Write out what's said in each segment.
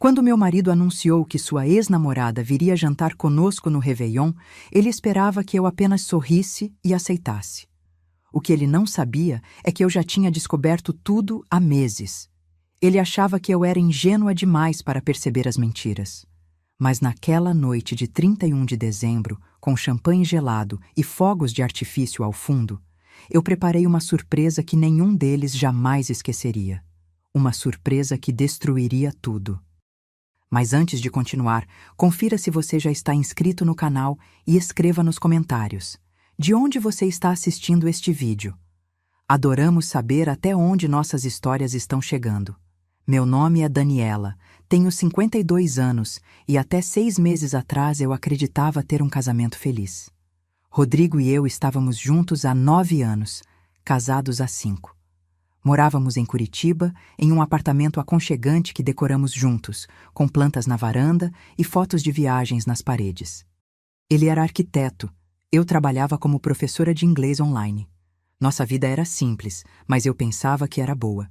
Quando meu marido anunciou que sua ex-namorada viria jantar conosco no Réveillon, ele esperava que eu apenas sorrisse e aceitasse. O que ele não sabia é que eu já tinha descoberto tudo há meses. Ele achava que eu era ingênua demais para perceber as mentiras. Mas naquela noite de 31 de dezembro, com champanhe gelado e fogos de artifício ao fundo, eu preparei uma surpresa que nenhum deles jamais esqueceria. Uma surpresa que destruiria tudo. Mas antes de continuar, confira se você já está inscrito no canal e escreva nos comentários. De onde você está assistindo este vídeo? Adoramos saber até onde nossas histórias estão chegando. Meu nome é Daniela, tenho 52 anos e até 6 meses atrás eu acreditava ter um casamento feliz. Rodrigo e eu estávamos juntos há 9 anos, casados há 5. Morávamos em Curitiba, em um apartamento aconchegante que decoramos juntos, com plantas na varanda e fotos de viagens nas paredes. Ele era arquiteto, eu trabalhava como professora de inglês online. Nossa vida era simples, mas eu pensava que era boa.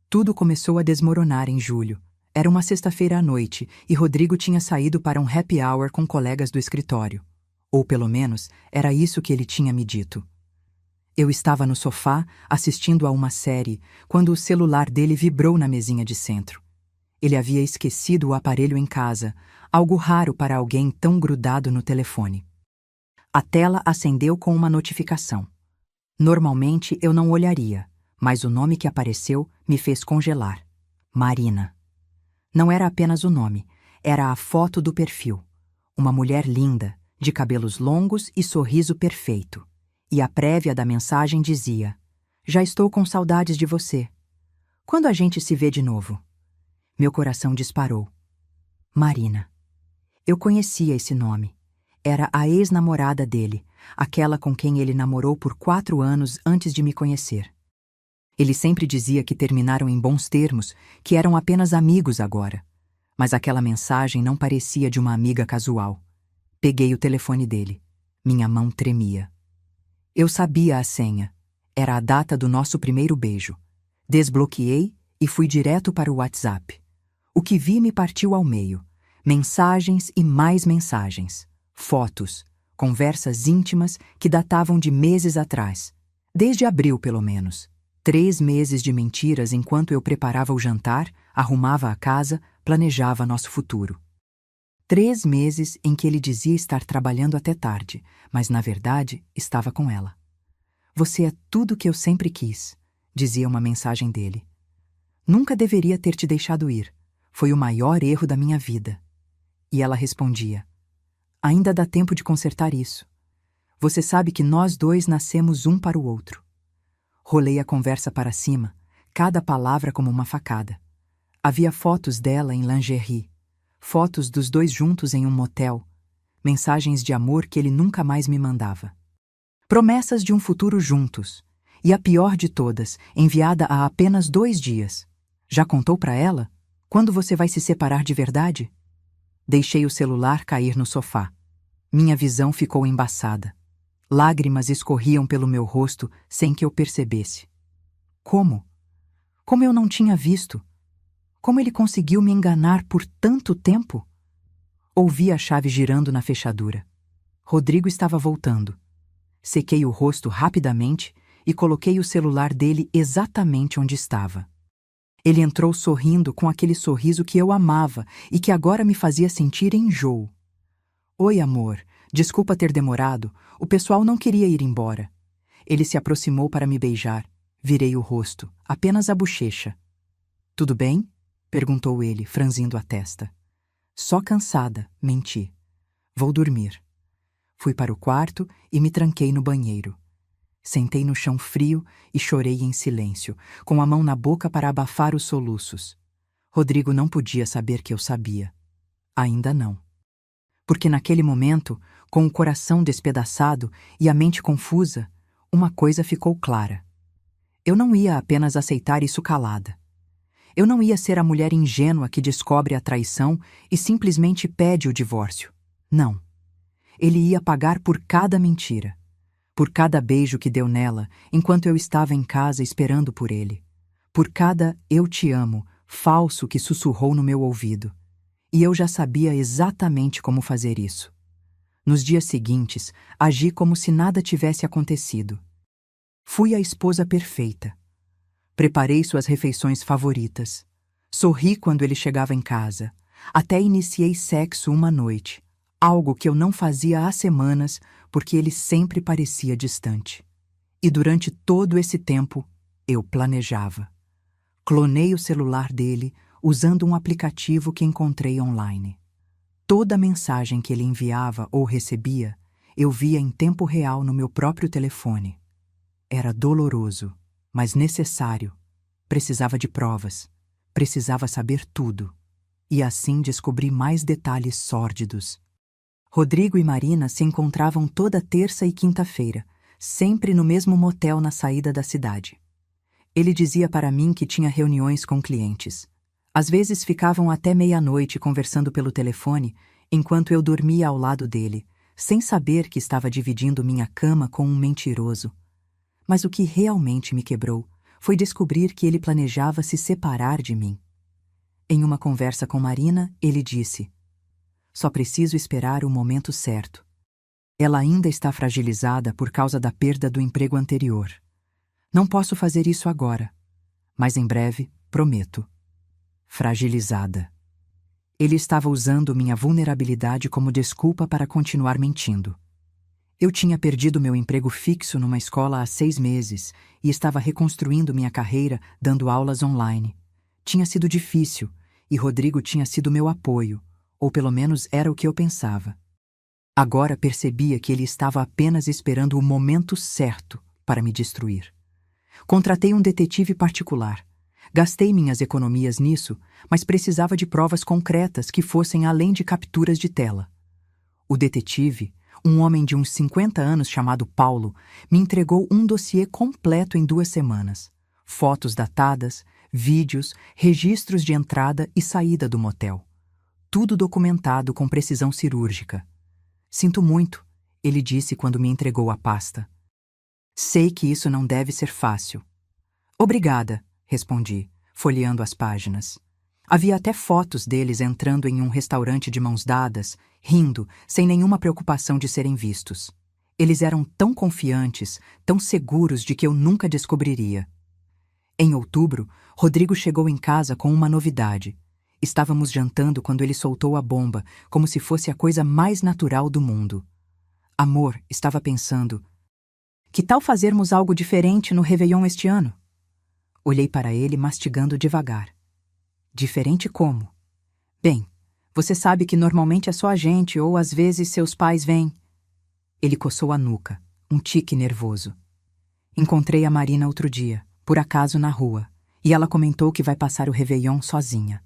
Tudo começou a desmoronar em julho. Era uma sexta-feira à noite e Rodrigo tinha saído para um happy hour com colegas do escritório. Ou pelo menos, era isso que ele tinha me dito. Eu estava no sofá, assistindo a uma série, quando o celular dele vibrou na mesinha de centro. Ele havia esquecido o aparelho em casa, algo raro para alguém tão grudado no telefone. A tela acendeu com uma notificação. Normalmente eu não olharia, mas o nome que apareceu me fez congelar. Marina. Não era apenas o nome, era a foto do perfil. Uma mulher linda, de cabelos longos e sorriso perfeito. E a prévia da mensagem dizia: "Já estou com saudades de você. Quando a gente se vê de novo?" Meu coração disparou. Marina. Eu conhecia esse nome. Era a ex-namorada dele, aquela com quem ele namorou por 4 anos antes de me conhecer. Ele sempre dizia que terminaram em bons termos, que eram apenas amigos agora. Mas aquela mensagem não parecia de uma amiga casual. Peguei o telefone dele. Minha mão tremia. Eu sabia a senha. Era a data do nosso primeiro beijo. Desbloqueei e fui direto para o WhatsApp. O que vi me partiu ao meio. Mensagens e mais mensagens. Fotos. Conversas íntimas que datavam de meses atrás. Desde abril, pelo menos. 3 meses de mentiras enquanto eu preparava o jantar, arrumava a casa, planejava nosso futuro. 3 meses em que ele dizia estar trabalhando até tarde, mas na verdade estava com ela. "Você é tudo que eu sempre quis", dizia uma mensagem dele. "Nunca deveria ter te deixado ir. Foi o maior erro da minha vida." E ela respondia: "Ainda dá tempo de consertar isso. Você sabe que nós dois nascemos um para o outro." Rolei a conversa para cima, cada palavra como uma facada. Havia fotos dela em lingerie, fotos dos dois juntos em um motel, mensagens de amor que ele nunca mais me mandava. Promessas de um futuro juntos, e a pior de todas, enviada há apenas 2 dias. "Já contou para ela? Quando você vai se separar de verdade?" Deixei o celular cair no sofá. Minha visão ficou embaçada. Lágrimas escorriam pelo meu rosto sem que eu percebesse. Como? Como eu não tinha visto? Como ele conseguiu me enganar por tanto tempo? Ouvi a chave girando na fechadura. Rodrigo estava voltando. Sequei o rosto rapidamente e coloquei o celular dele exatamente onde estava. Ele entrou sorrindo com aquele sorriso que eu amava e que agora me fazia sentir enjoo. "Oi, amor. Desculpa ter demorado. O pessoal não queria ir embora." Ele se aproximou para me beijar. Virei o rosto, apenas a bochecha. "Tudo bem?" perguntou ele, franzindo a testa. "Só cansada", menti. "Vou dormir." Fui para o quarto e me tranquei no banheiro. Sentei no chão frio e chorei em silêncio, com a mão na boca para abafar os soluços. Rodrigo não podia saber que eu sabia. Ainda não. Porque naquele momento, com o coração despedaçado e a mente confusa, uma coisa ficou clara. Eu não ia apenas aceitar isso calada. Eu não ia ser a mulher ingênua que descobre a traição e simplesmente pede o divórcio. Não. Ele ia pagar por cada mentira, por cada beijo que deu nela enquanto eu estava em casa esperando por ele, por cada "eu te amo" falso que sussurrou no meu ouvido. E eu já sabia exatamente como fazer isso. Nos dias seguintes, agi como se nada tivesse acontecido. Fui a esposa perfeita. Preparei suas refeições favoritas. Sorri quando ele chegava em casa. Até iniciei sexo uma noite, algo que eu não fazia há semanas porque ele sempre parecia distante. E durante todo esse tempo, eu planejava. Clonei o celular dele usando um aplicativo que encontrei online. Toda mensagem que ele enviava ou recebia, eu via em tempo real no meu próprio telefone. Era doloroso, mas necessário. Precisava de provas. Precisava saber tudo. E assim descobri mais detalhes sórdidos. Rodrigo e Marina se encontravam toda terça e quinta-feira, sempre no mesmo motel na saída da cidade. Ele dizia para mim que tinha reuniões com clientes. Às vezes ficavam até meia-noite conversando pelo telefone, enquanto eu dormia ao lado dele, sem saber que estava dividindo minha cama com um mentiroso. Mas o que realmente me quebrou foi descobrir que ele planejava se separar de mim. Em uma conversa com Marina, ele disse: "Só preciso esperar o momento certo. Ela ainda está fragilizada por causa da perda do emprego anterior. Não posso fazer isso agora, mas em breve, prometo." Fragilizada. Ele estava usando minha vulnerabilidade como desculpa para continuar mentindo. Eu tinha perdido meu emprego fixo numa escola há 6 meses e estava reconstruindo minha carreira dando aulas online. Tinha sido difícil e Rodrigo tinha sido meu apoio, ou pelo menos era o que eu pensava. Agora percebia que ele estava apenas esperando o momento certo para me destruir. Contratei um detetive particular. Gastei minhas economias nisso, mas precisava de provas concretas que fossem além de capturas de tela. O detetive, um homem de uns 50 anos chamado Paulo, me entregou um dossiê completo em 2 semanas. Fotos datadas, vídeos, registros de entrada e saída do motel. Tudo documentado com precisão cirúrgica. "Sinto muito", ele disse quando me entregou a pasta. "Sei que isso não deve ser fácil." "Obrigada", respondi, folheando as páginas. Havia até fotos deles entrando em um restaurante de mãos dadas, rindo, sem nenhuma preocupação de serem vistos. Eles eram tão confiantes, tão seguros de que eu nunca descobriria. Em outubro, Rodrigo chegou em casa com uma novidade. Estávamos jantando quando ele soltou a bomba, como se fosse a coisa mais natural do mundo. "Amor", estava pensando, "que tal fazermos algo diferente no Réveillon este ano?" Olhei para ele mastigando devagar. "Diferente como?" "Bem, você sabe que normalmente é só a gente ou às vezes seus pais vêm." Ele coçou a nuca, um tique nervoso. "Encontrei a Marina outro dia, por acaso na rua, e ela comentou que vai passar o Réveillon sozinha.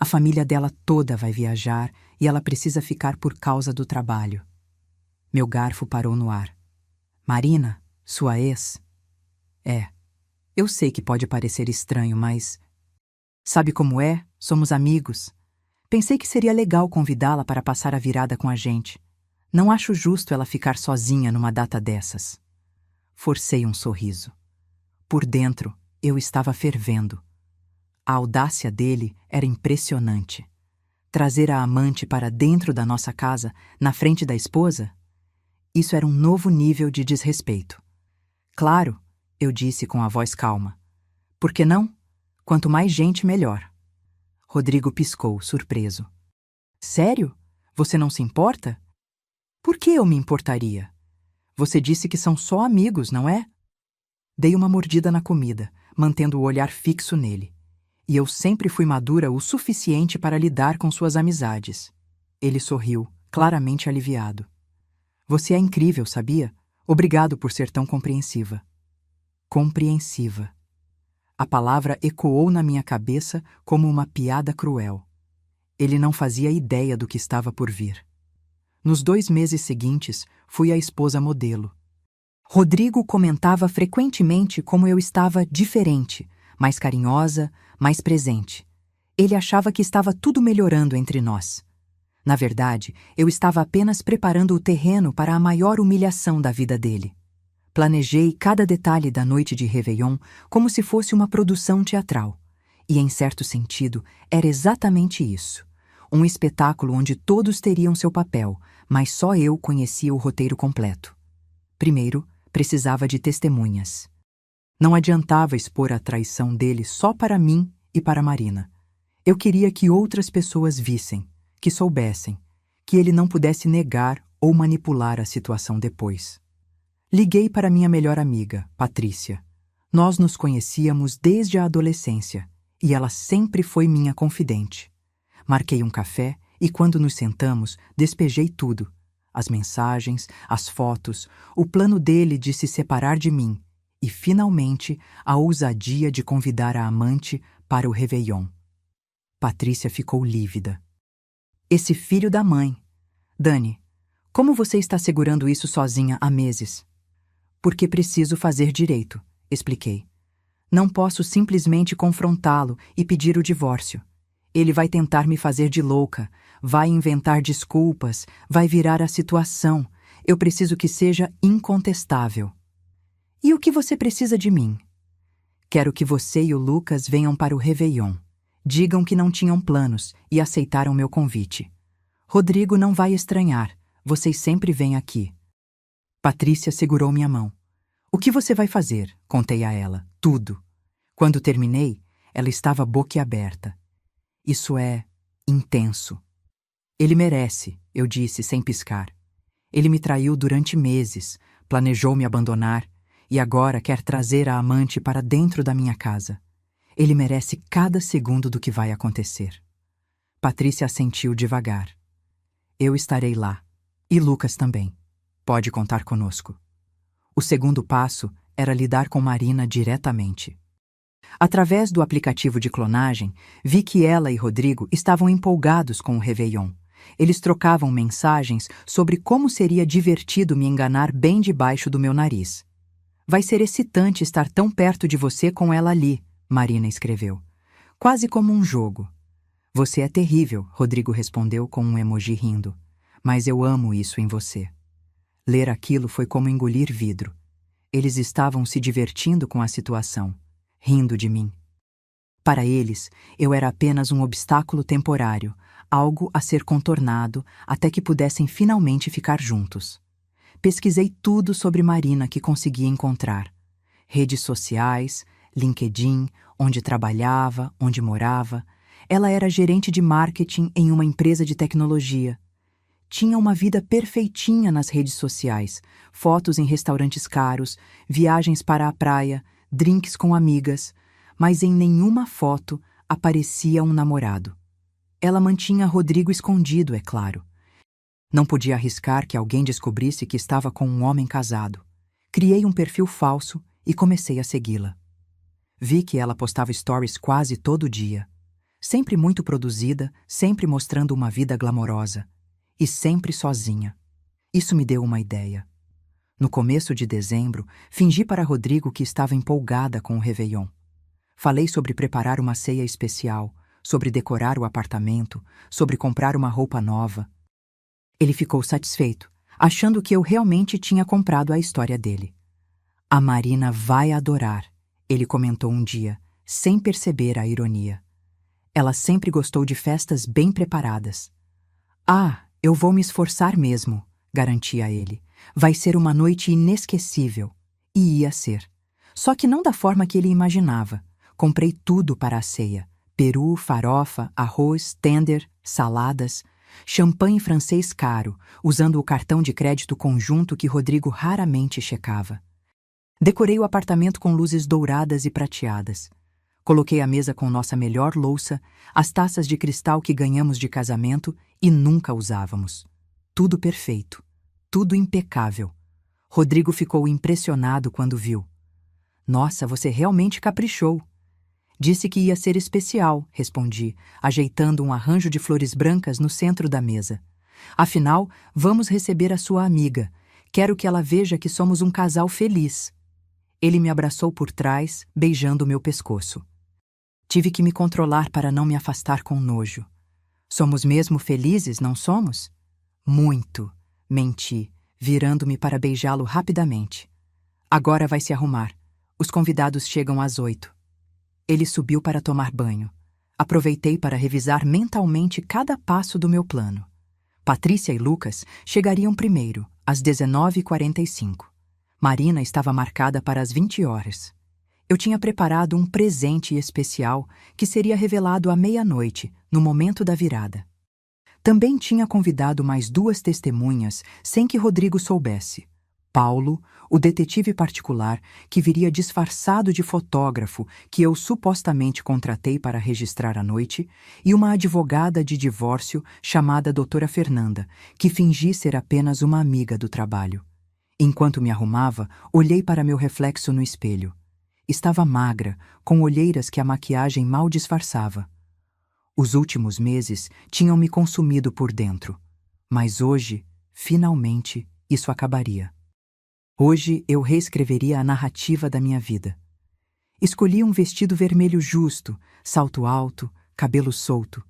A família dela toda vai viajar e ela precisa ficar por causa do trabalho." Meu garfo parou no ar. "Marina, sua ex?" "É. Eu sei que pode parecer estranho, mas... sabe como é? Somos amigos. Pensei que seria legal convidá-la para passar a virada com a gente. Não acho justo ela ficar sozinha numa data dessas." Forcei um sorriso. Por dentro, eu estava fervendo. A audácia dele era impressionante. Trazer a amante para dentro da nossa casa, na frente da esposa? Isso era um novo nível de desrespeito. "Claro", eu disse com a voz calma. "Por que não? Quanto mais gente, melhor." Rodrigo piscou, surpreso. "Sério? Você não se importa?" "Por que eu me importaria? Você disse que são só amigos, não é?" Dei uma mordida na comida, mantendo o olhar fixo nele. E eu sempre fui madura o suficiente para lidar com suas amizades. Ele sorriu, claramente aliviado. "Você é incrível, sabia? Obrigado por ser tão compreensiva." Compreensiva. A palavra ecoou na minha cabeça como uma piada cruel. Ele não fazia ideia do que estava por vir. Nos 2 meses seguintes, fui a esposa modelo. Rodrigo comentava frequentemente como eu estava diferente, mais carinhosa, mais presente. Ele achava que estava tudo melhorando entre nós. Na verdade, eu estava apenas preparando o terreno para a maior humilhação da vida dele. Planejei cada detalhe da noite de Réveillon como se fosse uma produção teatral. E, em certo sentido, era exatamente isso. Um espetáculo onde todos teriam seu papel, mas só eu conhecia o roteiro completo. Primeiro, precisava de testemunhas. Não adiantava expor a traição dele só para mim e para Marina. Eu queria que outras pessoas vissem, que soubessem, que ele não pudesse negar ou manipular a situação depois. Liguei para minha melhor amiga, Patrícia. Nós nos conhecíamos desde a adolescência e ela sempre foi minha confidente. Marquei um café e, quando nos sentamos, despejei tudo. As mensagens, as fotos, o plano dele de se separar de mim e, finalmente, a ousadia de convidar a amante para o Réveillon. Patrícia ficou lívida. Esse filho da mãe. Dani, como você está segurando isso sozinha há meses? Porque preciso fazer direito, expliquei. Não posso simplesmente confrontá-lo e pedir o divórcio. Ele vai tentar me fazer de louca, vai inventar desculpas, vai virar a situação. Eu preciso que seja incontestável. E o que você precisa de mim? Quero que você e o Lucas venham para o Réveillon. Digam que não tinham planos e aceitaram meu convite. Rodrigo não vai estranhar. Vocês sempre vêm aqui. Patrícia segurou minha mão. O que você vai fazer? Contei a ela. Tudo. Quando terminei, ela estava boquiaberta. Isso é intenso. Ele merece, eu disse sem piscar. Ele me traiu durante meses, planejou me abandonar e agora quer trazer a amante para dentro da minha casa. Ele merece cada segundo do que vai acontecer. Patrícia assentiu devagar. Eu estarei lá. E Lucas também. Pode contar conosco. O segundo passo era lidar com Marina diretamente. Através do aplicativo de clonagem, vi que ela e Rodrigo estavam empolgados com o Réveillon. Eles trocavam mensagens sobre como seria divertido me enganar bem debaixo do meu nariz. Vai ser excitante estar tão perto de você com ela ali, Marina escreveu. Quase como um jogo. Você é terrível, Rodrigo respondeu com um emoji rindo. Mas eu amo isso em você. Ler aquilo foi como engolir vidro. Eles estavam se divertindo com a situação, rindo de mim. Para eles, eu era apenas um obstáculo temporário, algo a ser contornado até que pudessem finalmente ficar juntos. Pesquisei tudo sobre Marina que consegui encontrar. Redes sociais, LinkedIn, onde trabalhava, onde morava. Ela era gerente de marketing em uma empresa de tecnologia. Tinha uma vida perfeitinha nas redes sociais, fotos em restaurantes caros, viagens para a praia, drinks com amigas, mas em nenhuma foto aparecia um namorado. Ela mantinha Rodrigo escondido, é claro. Não podia arriscar que alguém descobrisse que estava com um homem casado. Criei um perfil falso e comecei a segui-la. Vi que ela postava stories quase todo dia. Sempre muito produzida, sempre mostrando uma vida glamourosa. E sempre sozinha. Isso me deu uma ideia. No começo de dezembro, fingi para Rodrigo que estava empolgada com o Réveillon. Falei sobre preparar uma ceia especial, sobre decorar o apartamento, sobre comprar uma roupa nova. Ele ficou satisfeito, achando que eu realmente tinha comprado a história dele. A Marina vai adorar, ele comentou um dia, sem perceber a ironia. Ela sempre gostou de festas bem preparadas. Ah, eu vou me esforçar mesmo, garantia ele. Vai ser uma noite inesquecível. E ia ser. Só que não da forma que ele imaginava. Comprei tudo para a ceia. Peru, farofa, arroz, tender, saladas, champanhe francês caro, usando o cartão de crédito conjunto que Rodrigo raramente checava. Decorei o apartamento com luzes douradas e prateadas. Coloquei a mesa com nossa melhor louça, as taças de cristal que ganhamos de casamento e nunca usávamos. Tudo perfeito, tudo impecável. Rodrigo ficou impressionado quando viu. Nossa, você realmente caprichou. Disse que ia ser especial, respondi, ajeitando um arranjo de flores brancas no centro da mesa. Afinal, vamos receber a sua amiga. Quero que ela veja que somos um casal feliz. Ele me abraçou por trás, beijando meu pescoço. Tive que me controlar para não me afastar com nojo. Somos mesmo felizes, não somos? Muito, menti, virando-me para beijá-lo rapidamente. Agora vai se arrumar. Os convidados chegam às 8. Ele subiu para tomar banho. Aproveitei para revisar mentalmente cada passo do meu plano. Patrícia e Lucas chegariam primeiro, às 19h45. Marina estava marcada para as 20 horas. Eu tinha preparado um presente especial que seria revelado à meia-noite, no momento da virada. Também tinha convidado mais 2 testemunhas sem que Rodrigo soubesse. Paulo, o detetive particular que viria disfarçado de fotógrafo que eu supostamente contratei para registrar a noite, e uma advogada de divórcio chamada Doutora Fernanda, que fingi ser apenas uma amiga do trabalho. Enquanto me arrumava, olhei para meu reflexo no espelho. Estava magra, com olheiras que a maquiagem mal disfarçava. Os últimos meses tinham me consumido por dentro, mas hoje, finalmente, isso acabaria. Hoje eu reescreveria a narrativa da minha vida. Escolhi um vestido vermelho justo, salto alto, cabelo solto.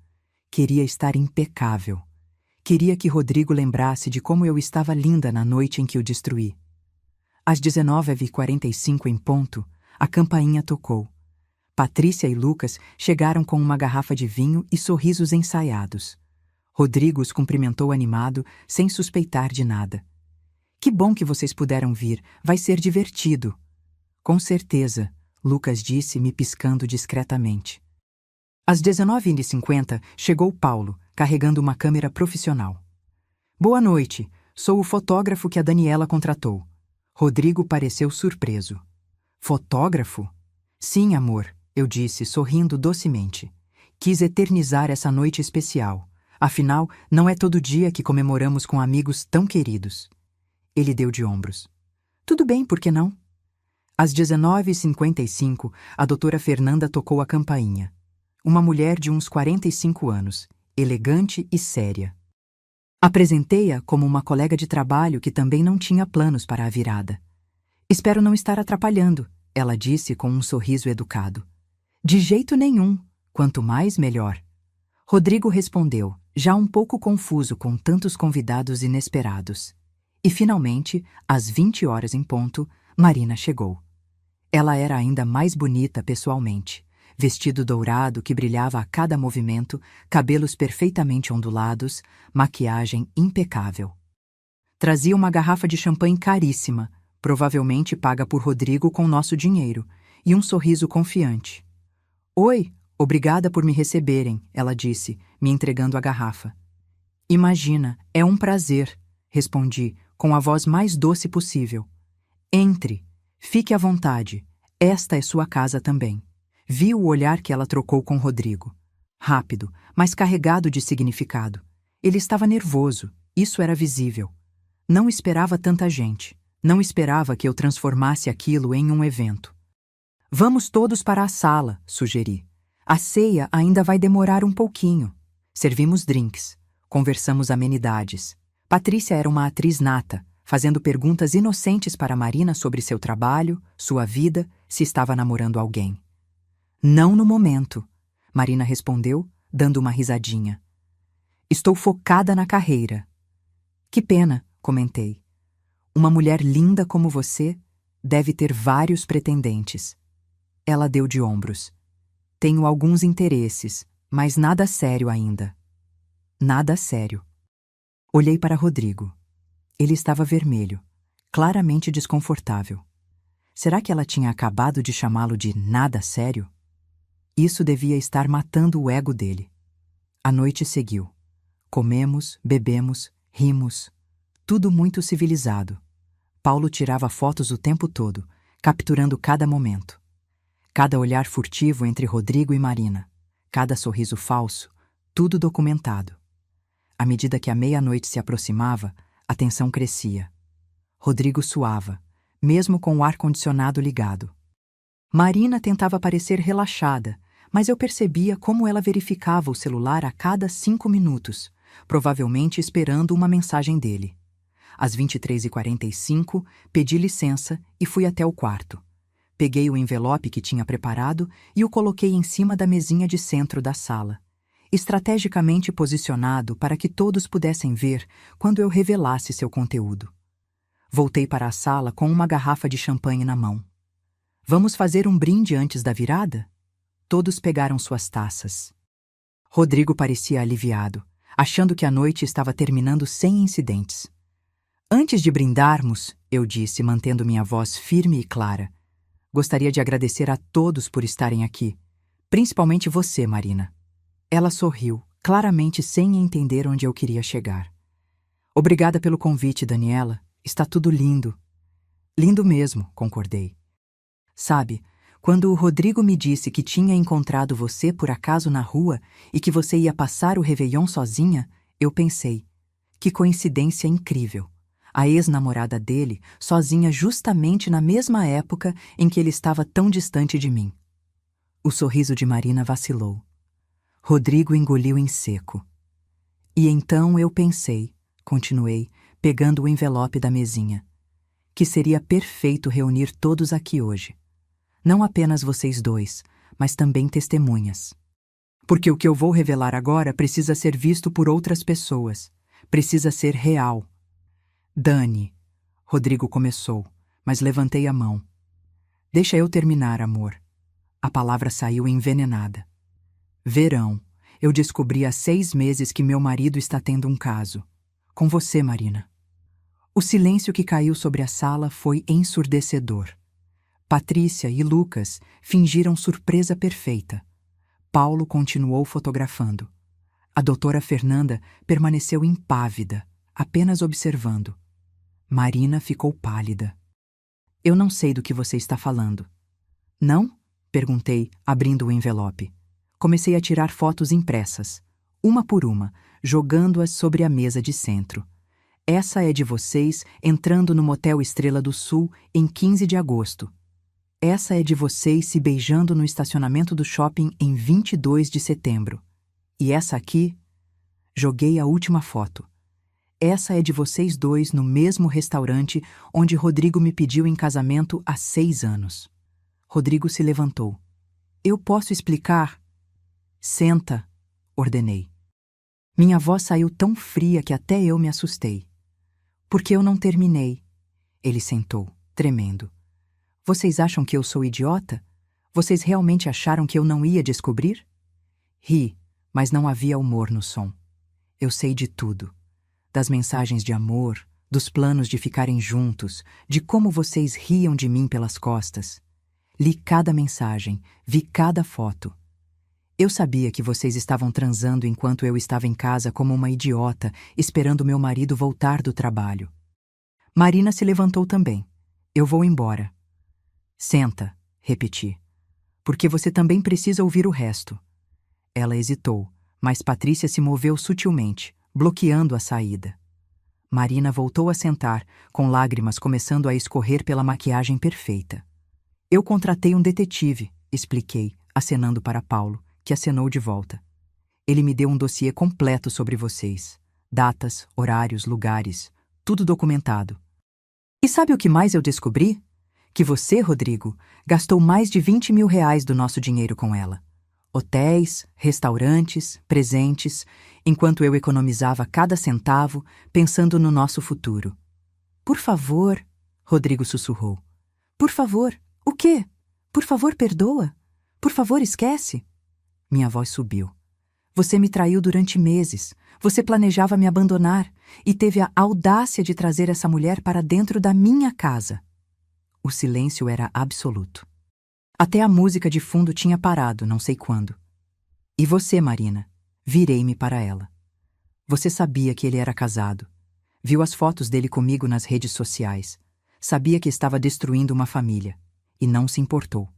Queria estar impecável. Queria que Rodrigo lembrasse de como eu estava linda na noite em que o destruí. Às 19h45 em ponto, a campainha tocou. Patrícia e Lucas chegaram com uma garrafa de vinho e sorrisos ensaiados. Rodrigo os cumprimentou animado, sem suspeitar de nada. Que bom que vocês puderam vir, vai ser divertido. Com certeza, Lucas disse, me piscando discretamente. Às 19h50, chegou Paulo, carregando uma câmera profissional. Boa noite, sou o fotógrafo que a Daniela contratou. Rodrigo pareceu surpreso. Fotógrafo? Sim, amor, eu disse, sorrindo docemente. Quis eternizar essa noite especial. Afinal, não é todo dia que comemoramos com amigos tão queridos. Ele deu de ombros. Tudo bem, por que não? Às 19h55, a doutora Fernanda tocou a campainha. Uma mulher de uns 45 anos, elegante e séria. Apresentei-a como uma colega de trabalho que também não tinha planos para a virada. Espero não estar atrapalhando, ela disse com um sorriso educado. De jeito nenhum, quanto mais melhor. Rodrigo respondeu, já um pouco confuso com tantos convidados inesperados. E finalmente, às 20 horas em ponto, Marina chegou. Ela era ainda mais bonita pessoalmente. Vestido dourado que brilhava a cada movimento, cabelos perfeitamente ondulados, maquiagem impecável. Trazia uma garrafa de champanhe caríssima, provavelmente paga por Rodrigo com nosso dinheiro, e um sorriso confiante. Oi, obrigada por me receberem, ela disse, me entregando a garrafa. Imagina, é um prazer, respondi, com a voz mais doce possível. Entre, fique à vontade, esta é sua casa também. Vi o olhar que ela trocou com Rodrigo. Rápido, mas carregado de significado. Ele estava nervoso, isso era visível. Não esperava tanta gente. Não esperava que eu transformasse aquilo em um evento. Vamos todos para a sala, sugeri. A ceia ainda vai demorar um pouquinho. Servimos drinks. Conversamos amenidades. Patrícia era uma atriz nata, fazendo perguntas inocentes para Marina sobre seu trabalho, sua vida, se estava namorando alguém. Não no momento, Marina respondeu, dando uma risadinha. Estou focada na carreira. Que pena, comentei. Uma mulher linda como você deve ter vários pretendentes. Ela deu de ombros. Tenho alguns interesses, mas nada sério ainda. Nada sério. Olhei para Rodrigo. Ele estava vermelho, claramente desconfortável. Será que ela tinha acabado de chamá-lo de nada sério? Isso devia estar matando o ego dele. A noite seguiu. Comemos, bebemos, rimos. Tudo muito civilizado. Paulo tirava fotos o tempo todo, capturando cada momento. Cada olhar furtivo entre Rodrigo e Marina. Cada sorriso falso, tudo documentado. À medida que a meia-noite se aproximava, a tensão crescia. Rodrigo suava, mesmo com o ar-condicionado ligado. Marina tentava parecer relaxada, mas eu percebia como ela verificava o celular a cada 5 minutos, provavelmente esperando uma mensagem dele. Às 23h45, pedi licença e fui até o quarto. Peguei o envelope que tinha preparado e o coloquei em cima da mesinha de centro da sala, estrategicamente posicionado para que todos pudessem ver quando eu revelasse seu conteúdo. Voltei para a sala com uma garrafa de champanhe na mão. Vamos fazer um brinde antes da virada? todos pegaram suas taças. Rodrigo parecia aliviado, achando que a noite estava terminando sem incidentes. Antes de brindarmos, eu disse, mantendo minha voz firme e clara, gostaria de agradecer a todos por estarem aqui, principalmente você, Marina. Ela sorriu, claramente sem entender onde eu queria chegar. Obrigada pelo convite, Daniela. Está tudo lindo. Lindo mesmo, concordei. Sabe, quando o Rodrigo me disse que tinha encontrado você por acaso na rua e que você ia passar o Réveillon sozinha, eu pensei, que coincidência incrível. A ex-namorada dele, sozinha justamente na mesma época em que ele estava tão distante de mim. O sorriso de Marina vacilou. Rodrigo engoliu em seco. E então eu pensei, continuei, pegando o envelope da mesinha, que seria perfeito reunir todos aqui hoje. Não apenas vocês dois, mas também testemunhas. Porque o que eu vou revelar agora precisa ser visto por outras pessoas. Precisa ser real. Dani, Rodrigo começou, mas levantei a mão. Deixa eu terminar, amor. A palavra saiu envenenada. Verão, eu descobri há 6 meses que meu marido está tendo um caso. Com você, Marina. O silêncio que caiu sobre a sala foi ensurdecedor. Patrícia e Lucas fingiram surpresa perfeita. Paulo continuou fotografando. A doutora Fernanda permaneceu impávida, apenas observando. Marina ficou pálida. Eu não sei do que você está falando. Não? Perguntei, abrindo o envelope. Comecei a tirar fotos impressas, uma por uma, jogando-as sobre a mesa de centro. Essa é de vocês entrando no Motel Estrela do Sul em 15 de agosto. Essa é de vocês se beijando no estacionamento do shopping em 22 de setembro. E essa aqui? Joguei a última foto. Essa é de vocês dois no mesmo restaurante onde Rodrigo me pediu em casamento há 6 anos. Rodrigo se levantou. Eu posso explicar? Senta, ordenei. Minha voz saiu tão fria que até eu me assustei. Porque eu não terminei. Ele sentou, tremendo. Vocês acham que eu sou idiota? Vocês realmente acharam que eu não ia descobrir? Ri, mas não havia humor no som. Eu sei de tudo. Das mensagens de amor, dos planos de ficarem juntos, de como vocês riam de mim pelas costas. Li cada mensagem, vi cada foto. Eu sabia que vocês estavam transando enquanto eu estava em casa como uma idiota, esperando meu marido voltar do trabalho. Marina se levantou também. Eu vou embora. Senta, repeti. Porque você também precisa ouvir o resto. Ela hesitou, mas Patrícia se moveu sutilmente, bloqueando a saída. Marina voltou a sentar, com lágrimas começando a escorrer pela maquiagem perfeita. Eu contratei um detetive, expliquei, acenando para Paulo, que acenou de volta. Ele me deu um dossiê completo sobre vocês. Datas, horários, lugares, tudo documentado. E sabe o que mais eu descobri? Que você, Rodrigo, gastou mais de 20 mil reais do nosso dinheiro com ela. Hotéis, restaurantes, presentes, enquanto eu economizava cada centavo, pensando no nosso futuro. Por favor, Rodrigo sussurrou. Por favor, o quê? Por favor, perdoa. Por favor, esquece. Minha voz subiu. Você me traiu durante meses. Você planejava me abandonar e teve a audácia de trazer essa mulher para dentro da minha casa. O silêncio era absoluto. Até a música de fundo tinha parado, não sei quando. E você, Marina? Virei-me para ela. Você sabia que ele era casado. Viu as fotos dele comigo nas redes sociais. Sabia que estava destruindo uma família. E não se importou.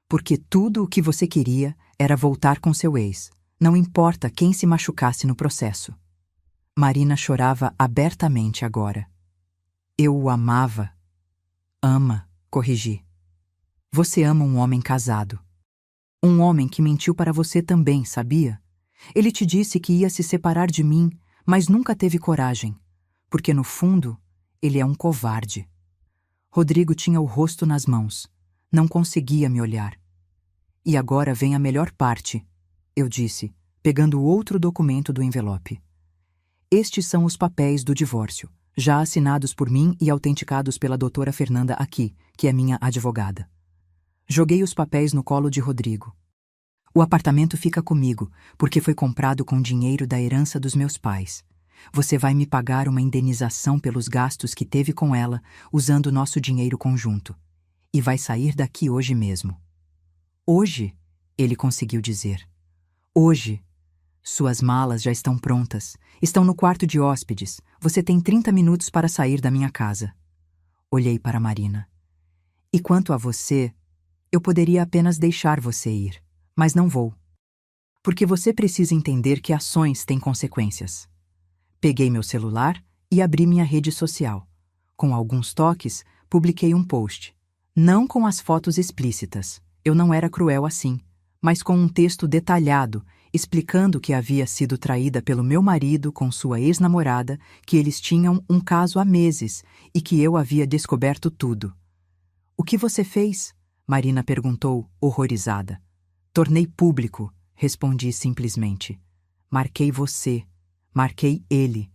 Porque tudo o que você queria era voltar com seu ex. Não importa quem se machucasse no processo. Marina chorava abertamente agora. Eu o amava. Ama, corrigi. Você ama um homem casado. Um homem que mentiu para você também, sabia? Ele te disse que ia se separar de mim, mas nunca teve coragem, porque no fundo, ele é um covarde. Rodrigo tinha o rosto nas mãos. Não conseguia me olhar. E agora vem a melhor parte, eu disse, pegando o outro documento do envelope. Estes são os papéis do divórcio, já assinados por mim e autenticados pela doutora Fernanda aqui, que é minha advogada. Joguei os papéis no colo de Rodrigo. O apartamento fica comigo, porque foi comprado com dinheiro da herança dos meus pais. Você vai me pagar uma indenização pelos gastos que teve com ela, usando nosso dinheiro conjunto. E vai sair daqui hoje mesmo. Hoje, ele conseguiu dizer. Hoje. Suas malas já estão prontas. Estão no quarto de hóspedes. Você tem 30 minutos para sair da minha casa. Olhei para Marina. E quanto a você, eu poderia apenas deixar você ir. Mas não vou. Porque você precisa entender que ações têm consequências. Peguei meu celular e abri minha rede social. Com alguns toques, publiquei um post. Não com as fotos explícitas. Eu não era cruel assim. Mas com um texto detalhado, explicando que havia sido traída pelo meu marido com sua ex-namorada, que eles tinham um caso há meses e que eu havia descoberto tudo. O que você fez? Marina perguntou, horrorizada. Tornei público, respondi simplesmente. Marquei você. Marquei ele.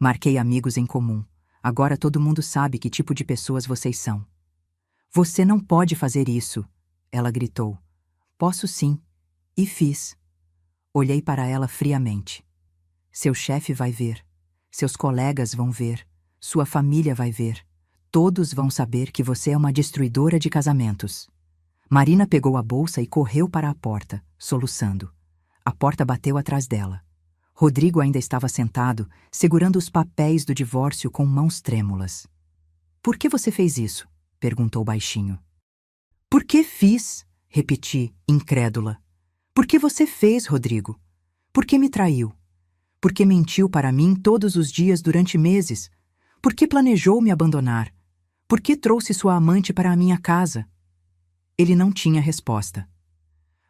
Marquei amigos em comum. Agora todo mundo sabe que tipo de pessoas vocês são. Você não pode fazer isso, ela gritou. Posso sim. E fiz. Olhei para ela friamente. Seu chefe vai ver. Seus colegas vão ver. Sua família vai ver. Todos vão saber que você é uma destruidora de casamentos. Marina pegou a bolsa e correu para a porta, soluçando. A porta bateu atrás dela. Rodrigo ainda estava sentado, segurando os papéis do divórcio com mãos trêmulas. Por que você fez isso? Perguntou baixinho. Por que fiz? Repeti, incrédula. Por que você fez, Rodrigo? Por que me traiu? Por que mentiu para mim todos os dias durante meses? Por que planejou me abandonar? Por que trouxe sua amante para a minha casa? Ele não tinha resposta.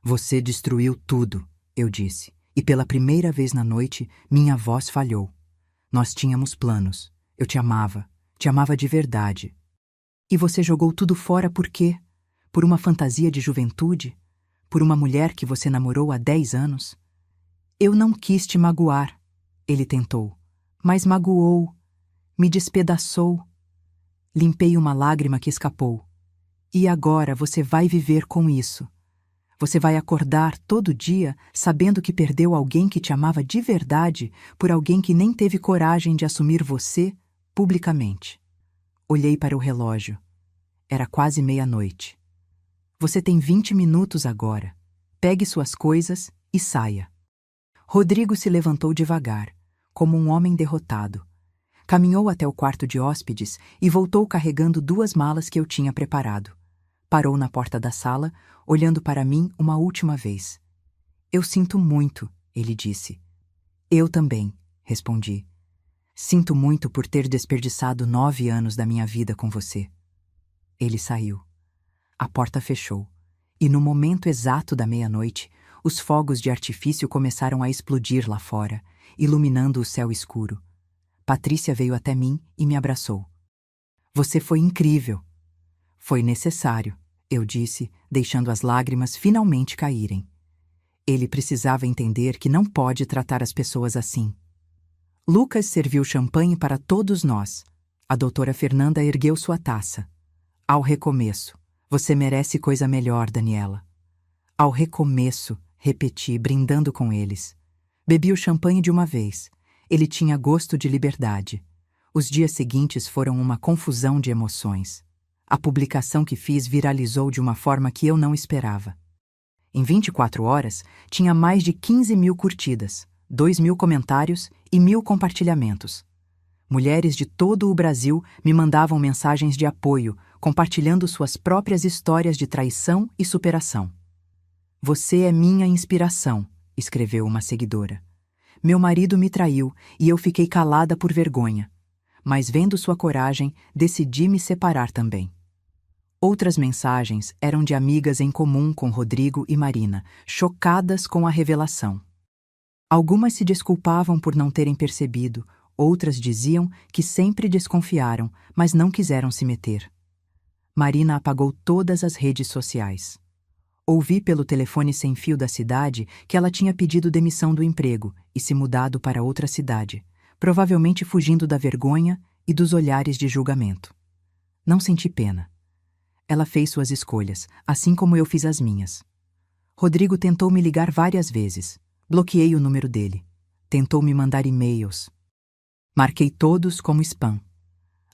Você destruiu tudo, eu disse, e pela primeira vez na noite, minha voz falhou. Nós tínhamos planos. Eu te amava de verdade. E você jogou tudo fora por quê? Por uma fantasia de juventude? Por uma mulher que você namorou há 10 anos? Eu não quis te magoar, ele tentou, mas magoou, me despedaçou. Limpei uma lágrima que escapou. E agora você vai viver com isso. Você vai acordar todo dia sabendo que perdeu alguém que te amava de verdade por alguém que nem teve coragem de assumir você publicamente. Olhei para o relógio. Era quase meia-noite. Você tem 20 minutos agora. Pegue suas coisas e saia. Rodrigo se levantou devagar, como um homem derrotado. Caminhou até o quarto de hóspedes e voltou carregando 2 malas que eu tinha preparado. Parou na porta da sala, olhando para mim uma última vez. Eu sinto muito, ele disse. Eu também, respondi. Sinto muito por ter desperdiçado 9 anos da minha vida com você. Ele saiu. A porta fechou, e no momento exato da meia-noite, os fogos de artifício começaram a explodir lá fora, iluminando o céu escuro. Patrícia veio até mim e me abraçou. Você foi incrível. Foi necessário, eu disse, deixando as lágrimas finalmente caírem. Ele precisava entender que não pode tratar as pessoas assim. Lucas serviu champanhe para todos nós. A doutora Fernanda ergueu sua taça. Ao recomeço. Você merece coisa melhor, Daniela. Ao recomeço, repeti, brindando com eles. Bebi o champanhe de uma vez. Ele tinha gosto de liberdade. Os dias seguintes foram uma confusão de emoções. A publicação que fiz viralizou de uma forma que eu não esperava. Em 24 horas, tinha mais de 15.000 curtidas, 2.000 comentários e 1.000 compartilhamentos. Mulheres de todo o Brasil me mandavam mensagens de apoio, compartilhando suas próprias histórias de traição e superação. Você é minha inspiração, escreveu uma seguidora. Meu marido me traiu e eu fiquei calada por vergonha. Mas vendo sua coragem, decidi me separar também. Outras mensagens eram de amigas em comum com Rodrigo e Marina, chocadas com a revelação. Algumas se desculpavam por não terem percebido, outras diziam que sempre desconfiaram, mas não quiseram se meter. Marina apagou todas as redes sociais. Ouvi pelo telefone sem fio da cidade que ela tinha pedido demissão do emprego e se mudado para outra cidade, provavelmente fugindo da vergonha e dos olhares de julgamento. Não senti pena. Ela fez suas escolhas, assim como eu fiz as minhas. Rodrigo tentou me ligar várias vezes. Bloqueei o número dele. Tentou me mandar e-mails. Marquei todos como spam.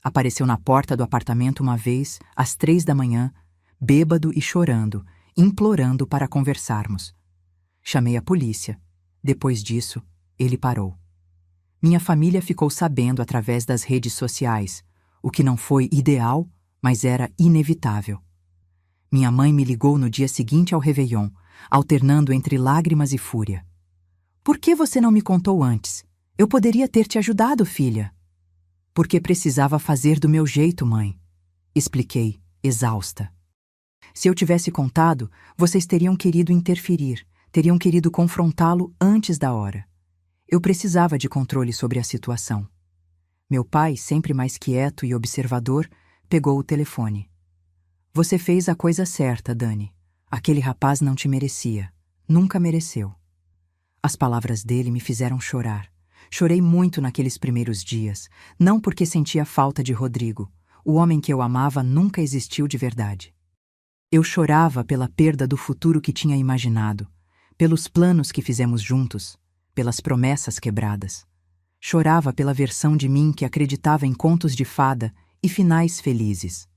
Apareceu na porta do apartamento uma vez, às 3 da manhã, bêbado e chorando, implorando para conversarmos. Chamei a polícia. Depois disso, ele parou. Minha família ficou sabendo através das redes sociais, o que não foi ideal, mas era inevitável. Minha mãe me ligou no dia seguinte ao Réveillon, alternando entre lágrimas e fúria. Por que você não me contou antes? Eu poderia ter te ajudado, filha. Porque precisava fazer do meu jeito, mãe. Expliquei, exausta. Se eu tivesse contado, vocês teriam querido interferir, teriam querido confrontá-lo antes da hora. Eu precisava de controle sobre a situação. Meu pai, sempre mais quieto e observador, pegou o telefone. Você fez a coisa certa, Dani. Aquele rapaz não te merecia. Nunca mereceu. As palavras dele me fizeram chorar. Chorei muito naqueles primeiros dias, não porque sentia falta de Rodrigo. O homem que eu amava nunca existiu de verdade. Eu chorava pela perda do futuro que tinha imaginado, pelos planos que fizemos juntos, pelas promessas quebradas. Chorava pela versão de mim que acreditava em contos de fada e finais felizes.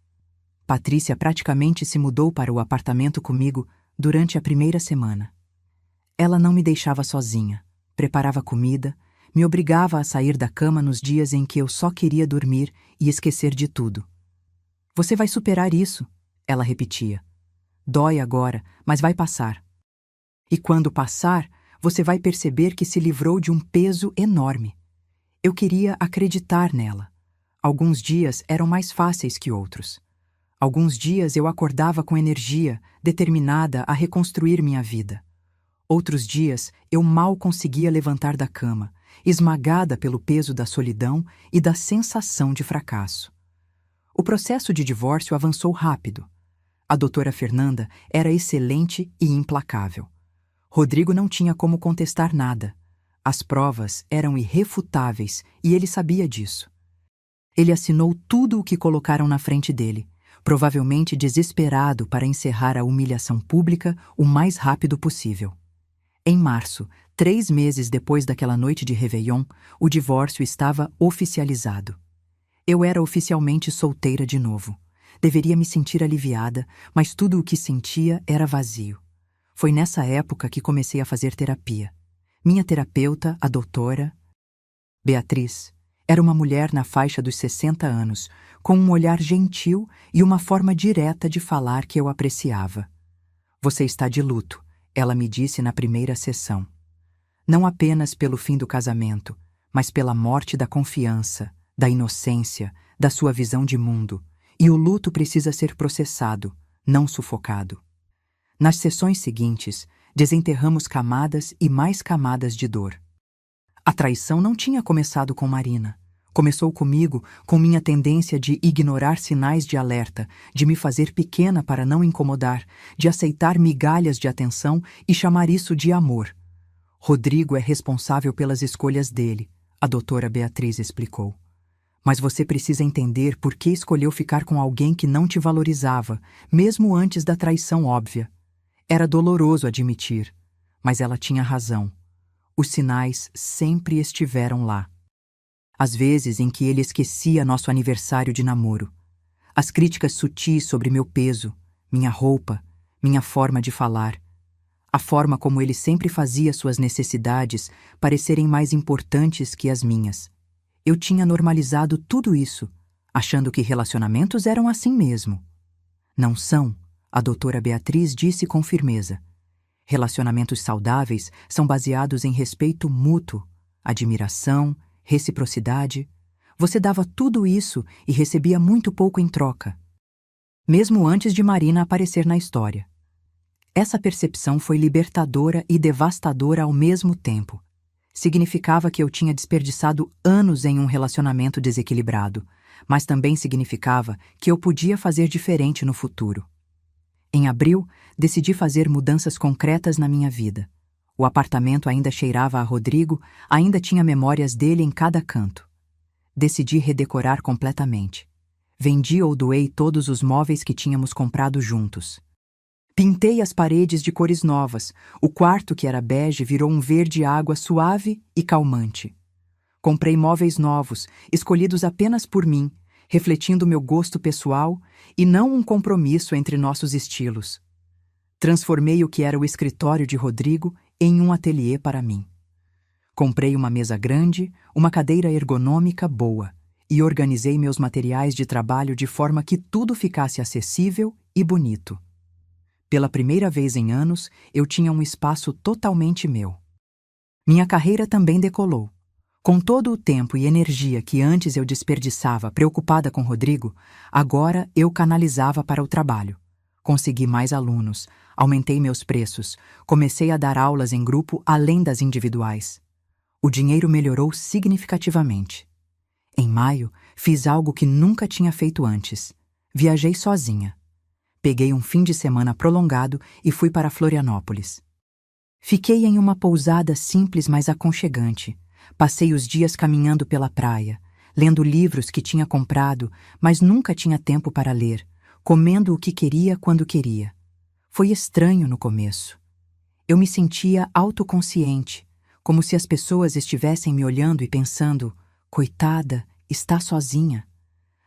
Patrícia praticamente se mudou para o apartamento comigo durante a primeira semana. Ela não me deixava sozinha, preparava comida, me obrigava a sair da cama nos dias em que eu só queria dormir e esquecer de tudo. Você vai superar isso, ela repetia. Dói agora, mas vai passar. E quando passar, você vai perceber que se livrou de um peso enorme. Eu queria acreditar nela. Alguns dias eram mais fáceis que outros. Alguns dias eu acordava com energia, determinada a reconstruir minha vida. Outros dias eu mal conseguia levantar da cama, esmagada pelo peso da solidão e da sensação de fracasso. O processo de divórcio avançou rápido. A doutora Fernanda era excelente e implacável. Rodrigo não tinha como contestar nada. As provas eram irrefutáveis e ele sabia disso. Ele assinou tudo o que colocaram na frente dele, provavelmente desesperado para encerrar a humilhação pública o mais rápido possível. Em março, 3 meses depois daquela noite de Réveillon, o divórcio estava oficializado. Eu era oficialmente solteira de novo. Deveria me sentir aliviada, mas tudo o que sentia era vazio. Foi nessa época que comecei a fazer terapia. Minha terapeuta, a doutora Beatriz, era uma mulher na faixa dos 60 anos, com um olhar gentil e uma forma direta de falar que eu apreciava. Você está de luto, ela me disse na primeira sessão. Não apenas pelo fim do casamento, mas pela morte da confiança, da inocência, da sua visão de mundo. E o luto precisa ser processado, não sufocado. Nas sessões seguintes, desenterramos camadas e mais camadas de dor. A traição não tinha começado com Marina. Começou comigo, com minha tendência de ignorar sinais de alerta, de me fazer pequena para não incomodar, de aceitar migalhas de atenção e chamar isso de amor. Rodrigo é responsável pelas escolhas dele, a doutora Beatriz explicou. Mas você precisa entender por que escolheu ficar com alguém que não te valorizava, mesmo antes da traição óbvia. Era doloroso admitir, mas ela tinha razão. Os sinais sempre estiveram lá. As vezes em que ele esquecia nosso aniversário de namoro. As críticas sutis sobre meu peso, minha roupa, minha forma de falar. A forma como ele sempre fazia suas necessidades parecerem mais importantes que as minhas. Eu tinha normalizado tudo isso, achando que relacionamentos eram assim mesmo. Não são, a doutora Beatriz disse com firmeza. Relacionamentos saudáveis são baseados em respeito mútuo, admiração, reciprocidade. Você dava tudo isso e recebia muito pouco em troca. Mesmo antes de Marina aparecer na história. Essa percepção foi libertadora e devastadora ao mesmo tempo. Significava que eu tinha desperdiçado anos em um relacionamento desequilibrado, mas também significava que eu podia fazer diferente no futuro. Em abril, decidi fazer mudanças concretas na minha vida. O apartamento ainda cheirava a Rodrigo, ainda tinha memórias dele em cada canto. Decidi redecorar completamente. Vendi ou doei todos os móveis que tínhamos comprado juntos. Pintei as paredes de cores novas. O quarto, que era bege, virou um verde água suave e calmante. Comprei móveis novos, escolhidos apenas por mim, refletindo meu gosto pessoal e não um compromisso entre nossos estilos. Transformei o que era o escritório de Rodrigo em um ateliê para mim. Comprei uma mesa grande, uma cadeira ergonômica boa e organizei meus materiais de trabalho de forma que tudo ficasse acessível e bonito. Pela primeira vez em anos, eu tinha um espaço totalmente meu. Minha carreira também decolou. Com todo o tempo e energia que antes eu desperdiçava preocupada com Rodrigo, agora eu canalizava para o trabalho. Consegui mais alunos, aumentei meus preços, comecei a dar aulas em grupo além das individuais. O dinheiro melhorou significativamente. Em maio, fiz algo que nunca tinha feito antes. Viajei sozinha. Peguei um fim de semana prolongado e fui para Florianópolis. Fiquei em uma pousada simples, mas aconchegante. Passei os dias caminhando pela praia, lendo livros que tinha comprado, mas nunca tinha tempo para ler, comendo o que queria quando queria. Foi estranho no começo. Eu me sentia autoconsciente, como se as pessoas estivessem me olhando e pensando, coitada, está sozinha.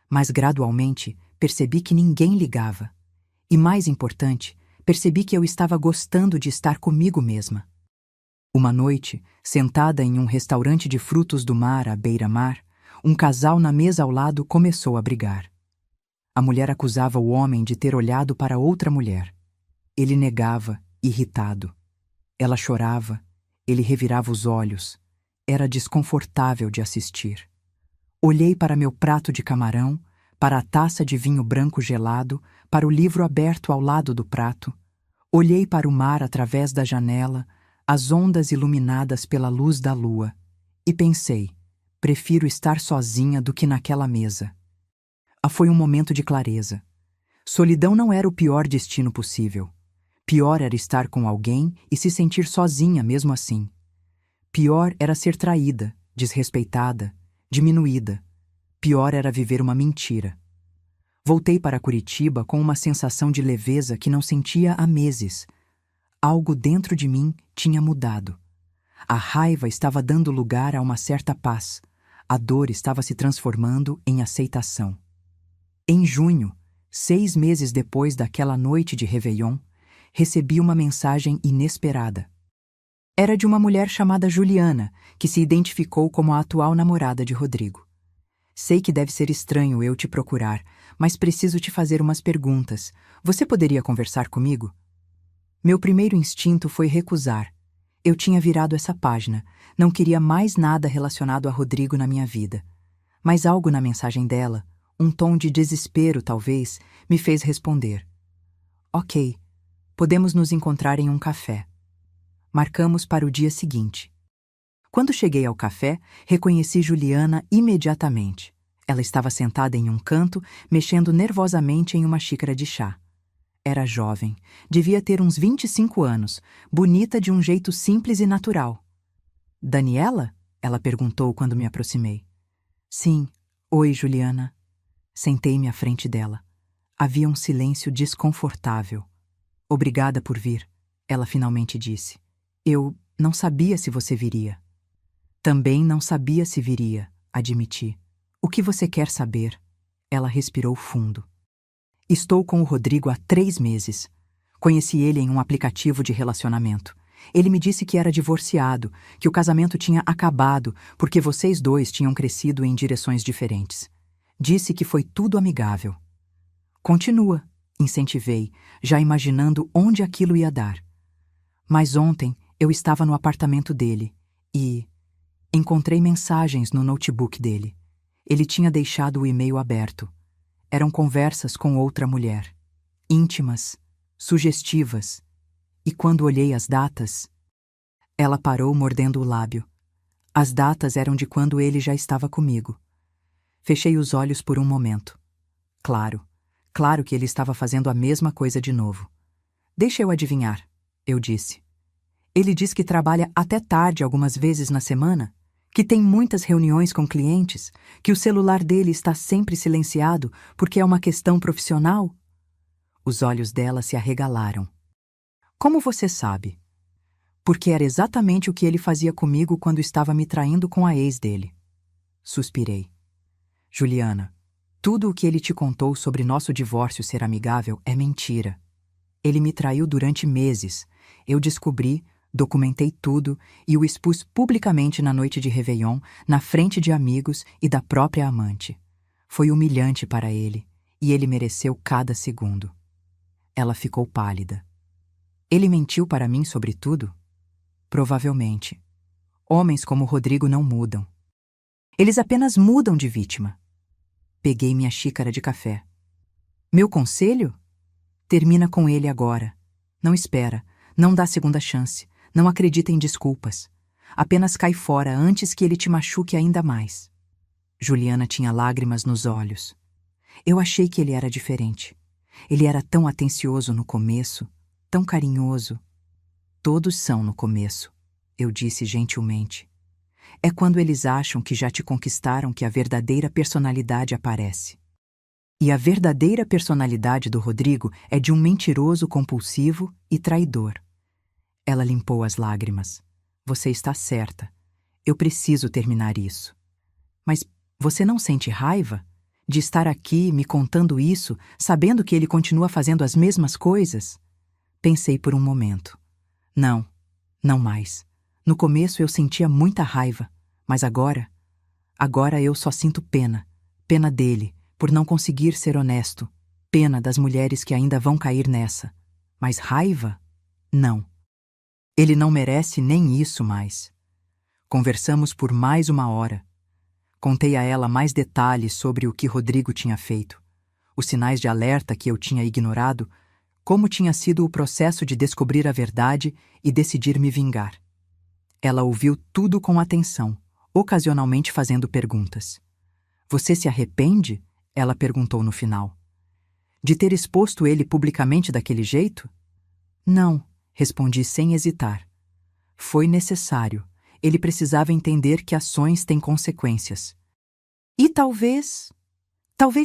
Mas gradualmente percebi que ninguém ligava. E mais importante, percebi que eu estava gostando de estar comigo mesma. Uma noite, sentada em um restaurante de frutos do mar à beira-mar, um casal na mesa ao lado começou a brigar. A mulher acusava o homem de ter olhado para outra mulher. Ele negava, irritado. Ela chorava, ele revirava os olhos. Era desconfortável de assistir. Olhei para meu prato de camarão, para a taça de vinho branco gelado, para o livro aberto ao lado do prato. Olhei para o mar através da janela, as ondas iluminadas pela luz da lua, e pensei, prefiro estar sozinha do que naquela mesa. Foi um momento de clareza. Solidão não era o pior destino possível. Pior era estar com alguém e se sentir sozinha mesmo assim. Pior era ser traída, desrespeitada, diminuída. Pior era viver uma mentira. Voltei para Curitiba com uma sensação de leveza que não sentia há meses. Algo dentro de mim tinha mudado. A raiva estava dando lugar a uma certa paz. A dor estava se transformando em aceitação. Em junho, 6 meses depois daquela noite de Réveillon, recebi uma mensagem inesperada. Era de uma mulher chamada Juliana, que se identificou como a atual namorada de Rodrigo. Sei que deve ser estranho eu te procurar, mas preciso te fazer umas perguntas. Você poderia conversar comigo? Meu primeiro instinto foi recusar. Eu tinha virado essa página, não queria mais nada relacionado a Rodrigo na minha vida. Mas algo na mensagem dela, um tom de desespero talvez, me fez responder. Ok, podemos nos encontrar em um café. Marcamos para o dia seguinte. Quando cheguei ao café, reconheci Juliana imediatamente. Ela estava sentada em um canto, mexendo nervosamente em uma xícara de chá. Era jovem, devia ter uns 25 anos, bonita de um jeito simples e natural. Daniela? Ela perguntou quando me aproximei. Sim. Oi, Juliana. Sentei-me à frente dela. Havia um silêncio desconfortável. Obrigada por vir, ela finalmente disse. Eu não sabia se você viria. Também não sabia se viria, admiti. O que você quer saber? Ela respirou fundo. Estou com o Rodrigo há 3 meses. Conheci ele em um aplicativo de relacionamento. Ele me disse que era divorciado, que o casamento tinha acabado porque vocês dois tinham crescido em direções diferentes. Disse que foi tudo amigável. Continua, incentivei, já imaginando onde aquilo ia dar. Mas ontem eu estava no apartamento dele e encontrei mensagens no notebook dele. Ele tinha deixado o e-mail aberto. Eram conversas com outra mulher, íntimas, sugestivas, e quando olhei as datas... Ela parou mordendo o lábio. As datas eram de quando ele já estava comigo. Fechei os olhos por um momento. Claro que ele estava fazendo a mesma coisa de novo. Deixa eu adivinhar, eu disse. Ele diz que trabalha até tarde algumas vezes na semana, que tem muitas reuniões com clientes, que o celular dele está sempre silenciado porque é uma questão profissional. Os olhos dela se arregalaram. Como você sabe? Porque era exatamente o que ele fazia comigo quando estava me traindo com a ex dele. Suspirei. Juliana, tudo o que ele te contou sobre nosso divórcio ser amigável é mentira. Ele me traiu durante meses. Eu descobri, documentei tudo e o expus publicamente na noite de Réveillon, na frente de amigos e da própria amante. Foi humilhante para ele, e ele mereceu cada segundo. Ela ficou pálida. Ele mentiu para mim sobre tudo? Provavelmente. Homens como Rodrigo não mudam. Eles apenas mudam de vítima. Peguei minha xícara de café. Meu conselho? Termina com ele agora. Não espera, não dá segunda chance, não acredita em desculpas. Apenas cai fora antes que ele te machuque ainda mais. Juliana tinha lágrimas nos olhos. Eu achei que ele era diferente. Ele era tão atencioso no começo, tão carinhoso. Todos são no começo, eu disse gentilmente. É quando eles acham que já te conquistaram que a verdadeira personalidade aparece. E a verdadeira personalidade do Rodrigo é de um mentiroso compulsivo e traidor. Ela limpou as lágrimas. Você está certa. Eu preciso terminar isso. Mas você não sente raiva de estar aqui me contando isso, sabendo que ele continua fazendo as mesmas coisas? Pensei por um momento. Não, não mais. No começo eu sentia muita raiva, mas agora eu só sinto pena. Pena dele, por não conseguir ser honesto. Pena das mulheres que ainda vão cair nessa. Mas raiva? Não. Ele não merece nem isso mais. Conversamos por mais 1 hora. Contei a ela mais detalhes sobre o que Rodrigo tinha feito, os sinais de alerta que eu tinha ignorado, como tinha sido o processo de descobrir a verdade e decidir me vingar. Ela ouviu tudo com atenção, ocasionalmente fazendo perguntas. Você se arrepende? Ela perguntou no final. De ter exposto ele publicamente daquele jeito? Não, respondi sem hesitar. Foi necessário. Ele precisava entender que ações têm consequências. E talvez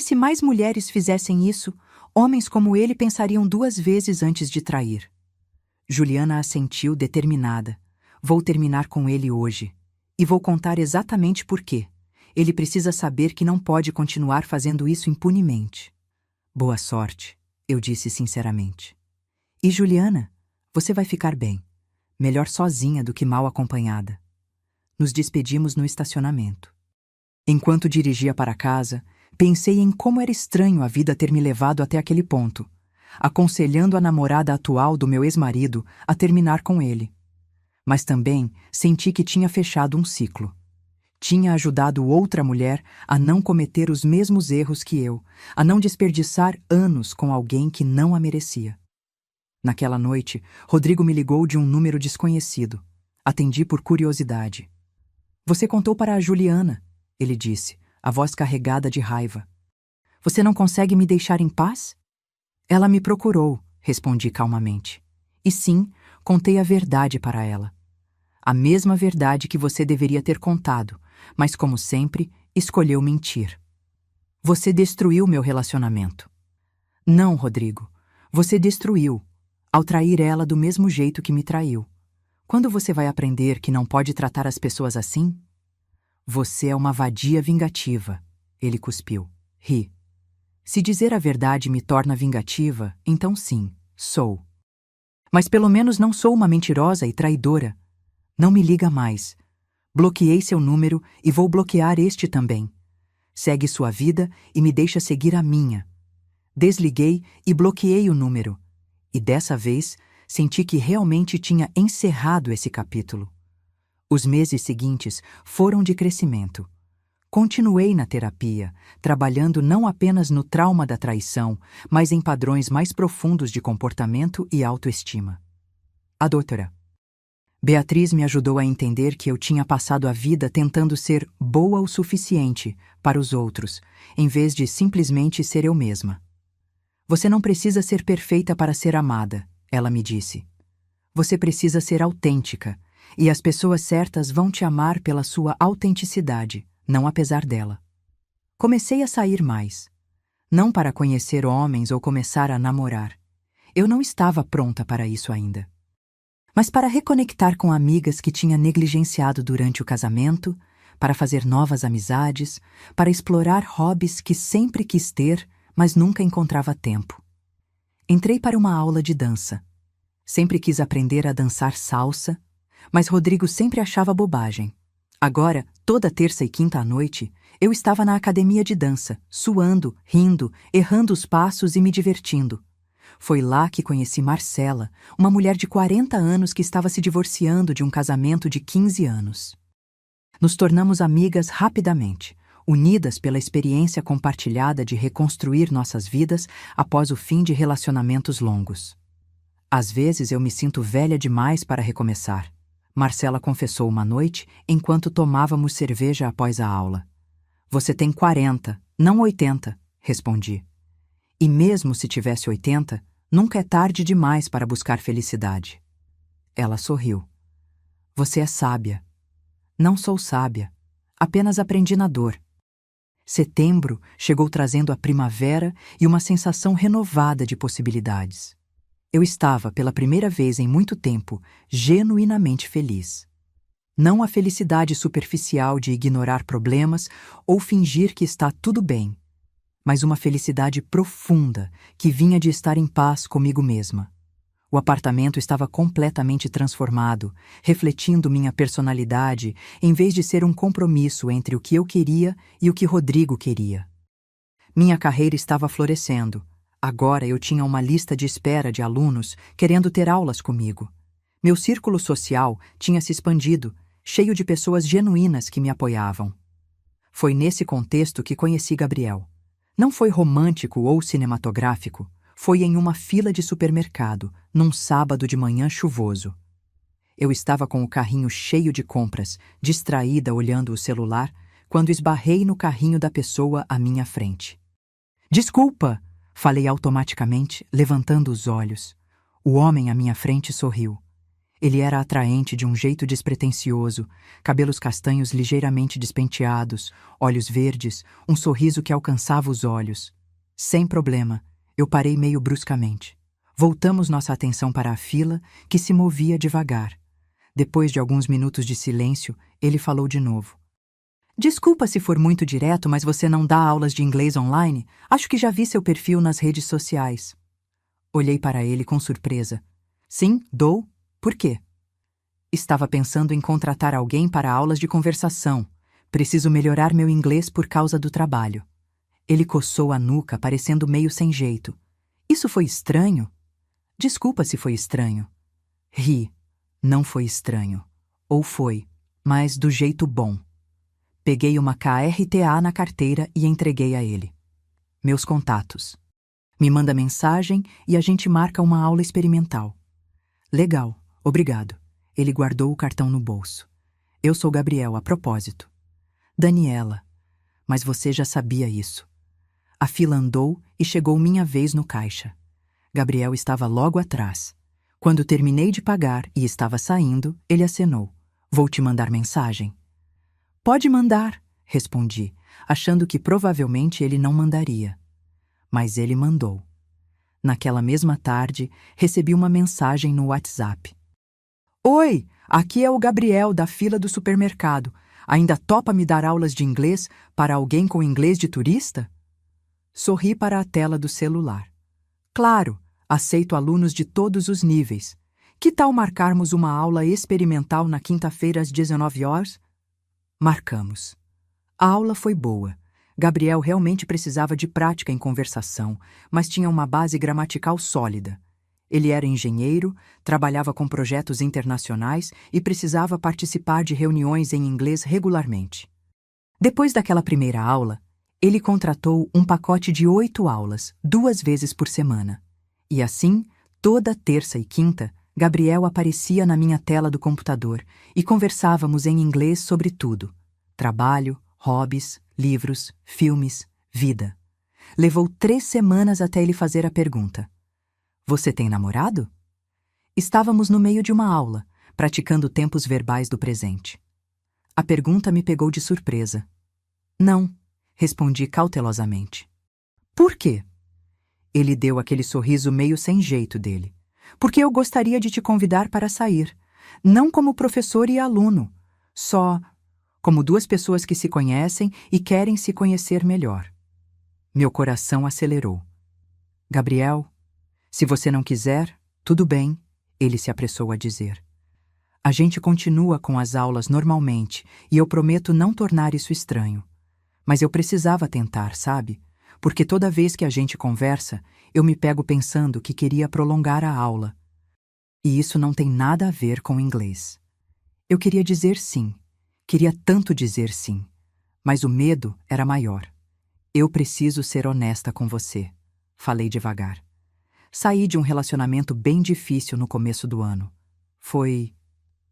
se mais mulheres fizessem isso, homens como ele pensariam 2 vezes antes de trair. Juliana assentiu determinada. Vou terminar com ele hoje. E vou contar exatamente por quê. Ele precisa saber que não pode continuar fazendo isso impunemente. Boa sorte, eu disse sinceramente. E Juliana, você vai ficar bem. Melhor sozinha do que mal acompanhada. Nos despedimos no estacionamento. Enquanto dirigia para casa, pensei em como era estranho a vida ter me levado até aquele ponto, aconselhando a namorada atual do meu ex-marido a terminar com ele. Mas também senti que tinha fechado um ciclo. Tinha ajudado outra mulher a não cometer os mesmos erros que eu, a não desperdiçar anos com alguém que não a merecia. Naquela noite, Rodrigo me ligou de um número desconhecido. Atendi por curiosidade. Você contou para a Juliana, ele disse, a voz carregada de raiva. Você não consegue me deixar em paz? Ela me procurou, respondi calmamente. E sim, contei a verdade para ela. A mesma verdade que você deveria ter contado, mas como sempre, escolheu mentir. Você destruiu meu relacionamento. Não, Rodrigo. Você destruiu, ao trair ela do mesmo jeito que me traiu. Quando você vai aprender que não pode tratar as pessoas assim? Você é uma vadia vingativa, ele cuspiu. Ri. Se dizer a verdade me torna vingativa, então sim, sou. Mas pelo menos não sou uma mentirosa e traidora. Não me liga mais. Bloqueei seu número e vou bloquear este também. Segue sua vida e me deixa seguir a minha. Desliguei e bloqueei o número. E dessa vez, senti que realmente tinha encerrado esse capítulo. Os meses seguintes foram de crescimento. Continuei na terapia, trabalhando não apenas no trauma da traição, mas em padrões mais profundos de comportamento e autoestima. A doutora Beatriz me ajudou a entender que eu tinha passado a vida tentando ser boa o suficiente para os outros, em vez de simplesmente ser eu mesma. Você não precisa ser perfeita para ser amada, ela me disse. Você precisa ser autêntica, e as pessoas certas vão te amar pela sua autenticidade, não apesar dela. Comecei a sair mais. Não para conhecer homens ou começar a namorar. Eu não estava pronta para isso ainda. Mas para reconectar com amigas que tinha negligenciado durante o casamento, para fazer novas amizades, para explorar hobbies que sempre quis ter, mas nunca encontrava tempo. Entrei para uma aula de dança. Sempre quis aprender a dançar salsa, mas Rodrigo sempre achava bobagem. Agora, toda terça e quinta à noite, eu estava na academia de dança, suando, rindo, errando os passos e me divertindo. Foi lá que conheci Marcela, uma mulher de 40 anos que estava se divorciando de um casamento de 15 anos. Nos tornamos amigas rapidamente, unidas pela experiência compartilhada de reconstruir nossas vidas após o fim de relacionamentos longos. Às vezes eu me sinto velha demais para recomeçar, Marcela confessou uma noite enquanto tomávamos cerveja após a aula. Você tem 40, não 80, respondi. E mesmo se tivesse 80, nunca é tarde demais para buscar felicidade. Ela sorriu. Você é sábia. Não sou sábia. Apenas aprendi na dor. Setembro chegou trazendo a primavera e uma sensação renovada de possibilidades. Eu estava, pela primeira vez em muito tempo, genuinamente feliz. Não a felicidade superficial de ignorar problemas ou fingir que está tudo bem, mas uma felicidade profunda que vinha de estar em paz comigo mesma. O apartamento estava completamente transformado, refletindo minha personalidade, em vez de ser um compromisso entre o que eu queria e o que Rodrigo queria. Minha carreira estava florescendo. Agora eu tinha uma lista de espera de alunos querendo ter aulas comigo. Meu círculo social tinha se expandido, cheio de pessoas genuínas que me apoiavam. Foi nesse contexto que conheci Gabriel. Não foi romântico ou cinematográfico, foi em uma fila de supermercado, num sábado de manhã chuvoso. Eu estava com o carrinho cheio de compras, distraída olhando o celular, quando esbarrei no carrinho da pessoa à minha frente. Desculpa! Falei automaticamente, levantando os olhos. O homem à minha frente sorriu. Ele era atraente de um jeito despretensioso, cabelos castanhos ligeiramente despenteados, olhos verdes, um sorriso que alcançava os olhos. Sem problema, eu parei meio bruscamente. Voltamos nossa atenção para a fila, que se movia devagar. Depois de alguns minutos de silêncio, ele falou de novo. Desculpa se for muito direto, mas você não dá aulas de inglês online? Acho que já vi seu perfil nas redes sociais. Olhei para ele com surpresa. Sim, dou. Por quê? Estava pensando em contratar alguém para aulas de conversação. Preciso melhorar meu inglês por causa do trabalho. Ele coçou a nuca, parecendo meio sem jeito. Isso foi estranho? Desculpa se foi estranho. Ri. Não foi estranho. Ou foi, mas do jeito bom. Peguei uma KRTA na carteira e entreguei a ele. Meus contatos. Me manda mensagem e a gente marca uma aula experimental. Legal, obrigado. Ele guardou o cartão no bolso. Eu sou Gabriel, a propósito. Daniela. Mas você já sabia isso. A fila andou e chegou minha vez no caixa. Gabriel estava logo atrás. Quando terminei de pagar e estava saindo, ele acenou. Vou te mandar mensagem. Pode mandar, respondi, achando que provavelmente ele não mandaria. Mas ele mandou. Naquela mesma tarde, recebi uma mensagem no WhatsApp. Oi, aqui é o Gabriel da fila do supermercado. Ainda topa me dar aulas de inglês para alguém com inglês de turista? Sorri para a tela do celular. Claro, aceito alunos de todos os níveis. Que tal marcarmos uma aula experimental na quinta-feira às 19 horas? Marcamos. A aula foi boa. Gabriel realmente precisava de prática em conversação, mas tinha uma base gramatical sólida. Ele era engenheiro, trabalhava com projetos internacionais e precisava participar de reuniões em inglês regularmente. Depois daquela primeira aula, ele contratou um pacote de 8 aulas, 2 vezes por semana. E assim, toda terça e quinta, Gabriel aparecia na minha tela do computador e conversávamos em inglês sobre tudo. Trabalho, hobbies, livros, filmes, vida. Levou 3 semanas até ele fazer a pergunta. Você tem namorado? Estávamos no meio de uma aula, praticando tempos verbais do presente. A pergunta me pegou de surpresa. Não, respondi cautelosamente. Por quê? Ele deu aquele sorriso meio sem jeito dele. Porque eu gostaria de te convidar para sair. Não como professor e aluno. Só como duas pessoas que se conhecem e querem se conhecer melhor. Meu coração acelerou. Gabriel, se você não quiser, tudo bem, ele se apressou a dizer. A gente continua com as aulas normalmente e eu prometo não tornar isso estranho. Mas eu precisava tentar, sabe? Porque toda vez que a gente conversa, eu me pego pensando que queria prolongar a aula. E isso não tem nada a ver com inglês. Eu queria dizer sim. Queria tanto dizer sim. Mas o medo era maior. Eu preciso ser honesta com você, falei devagar. Saí de um relacionamento bem difícil no começo do ano. Foi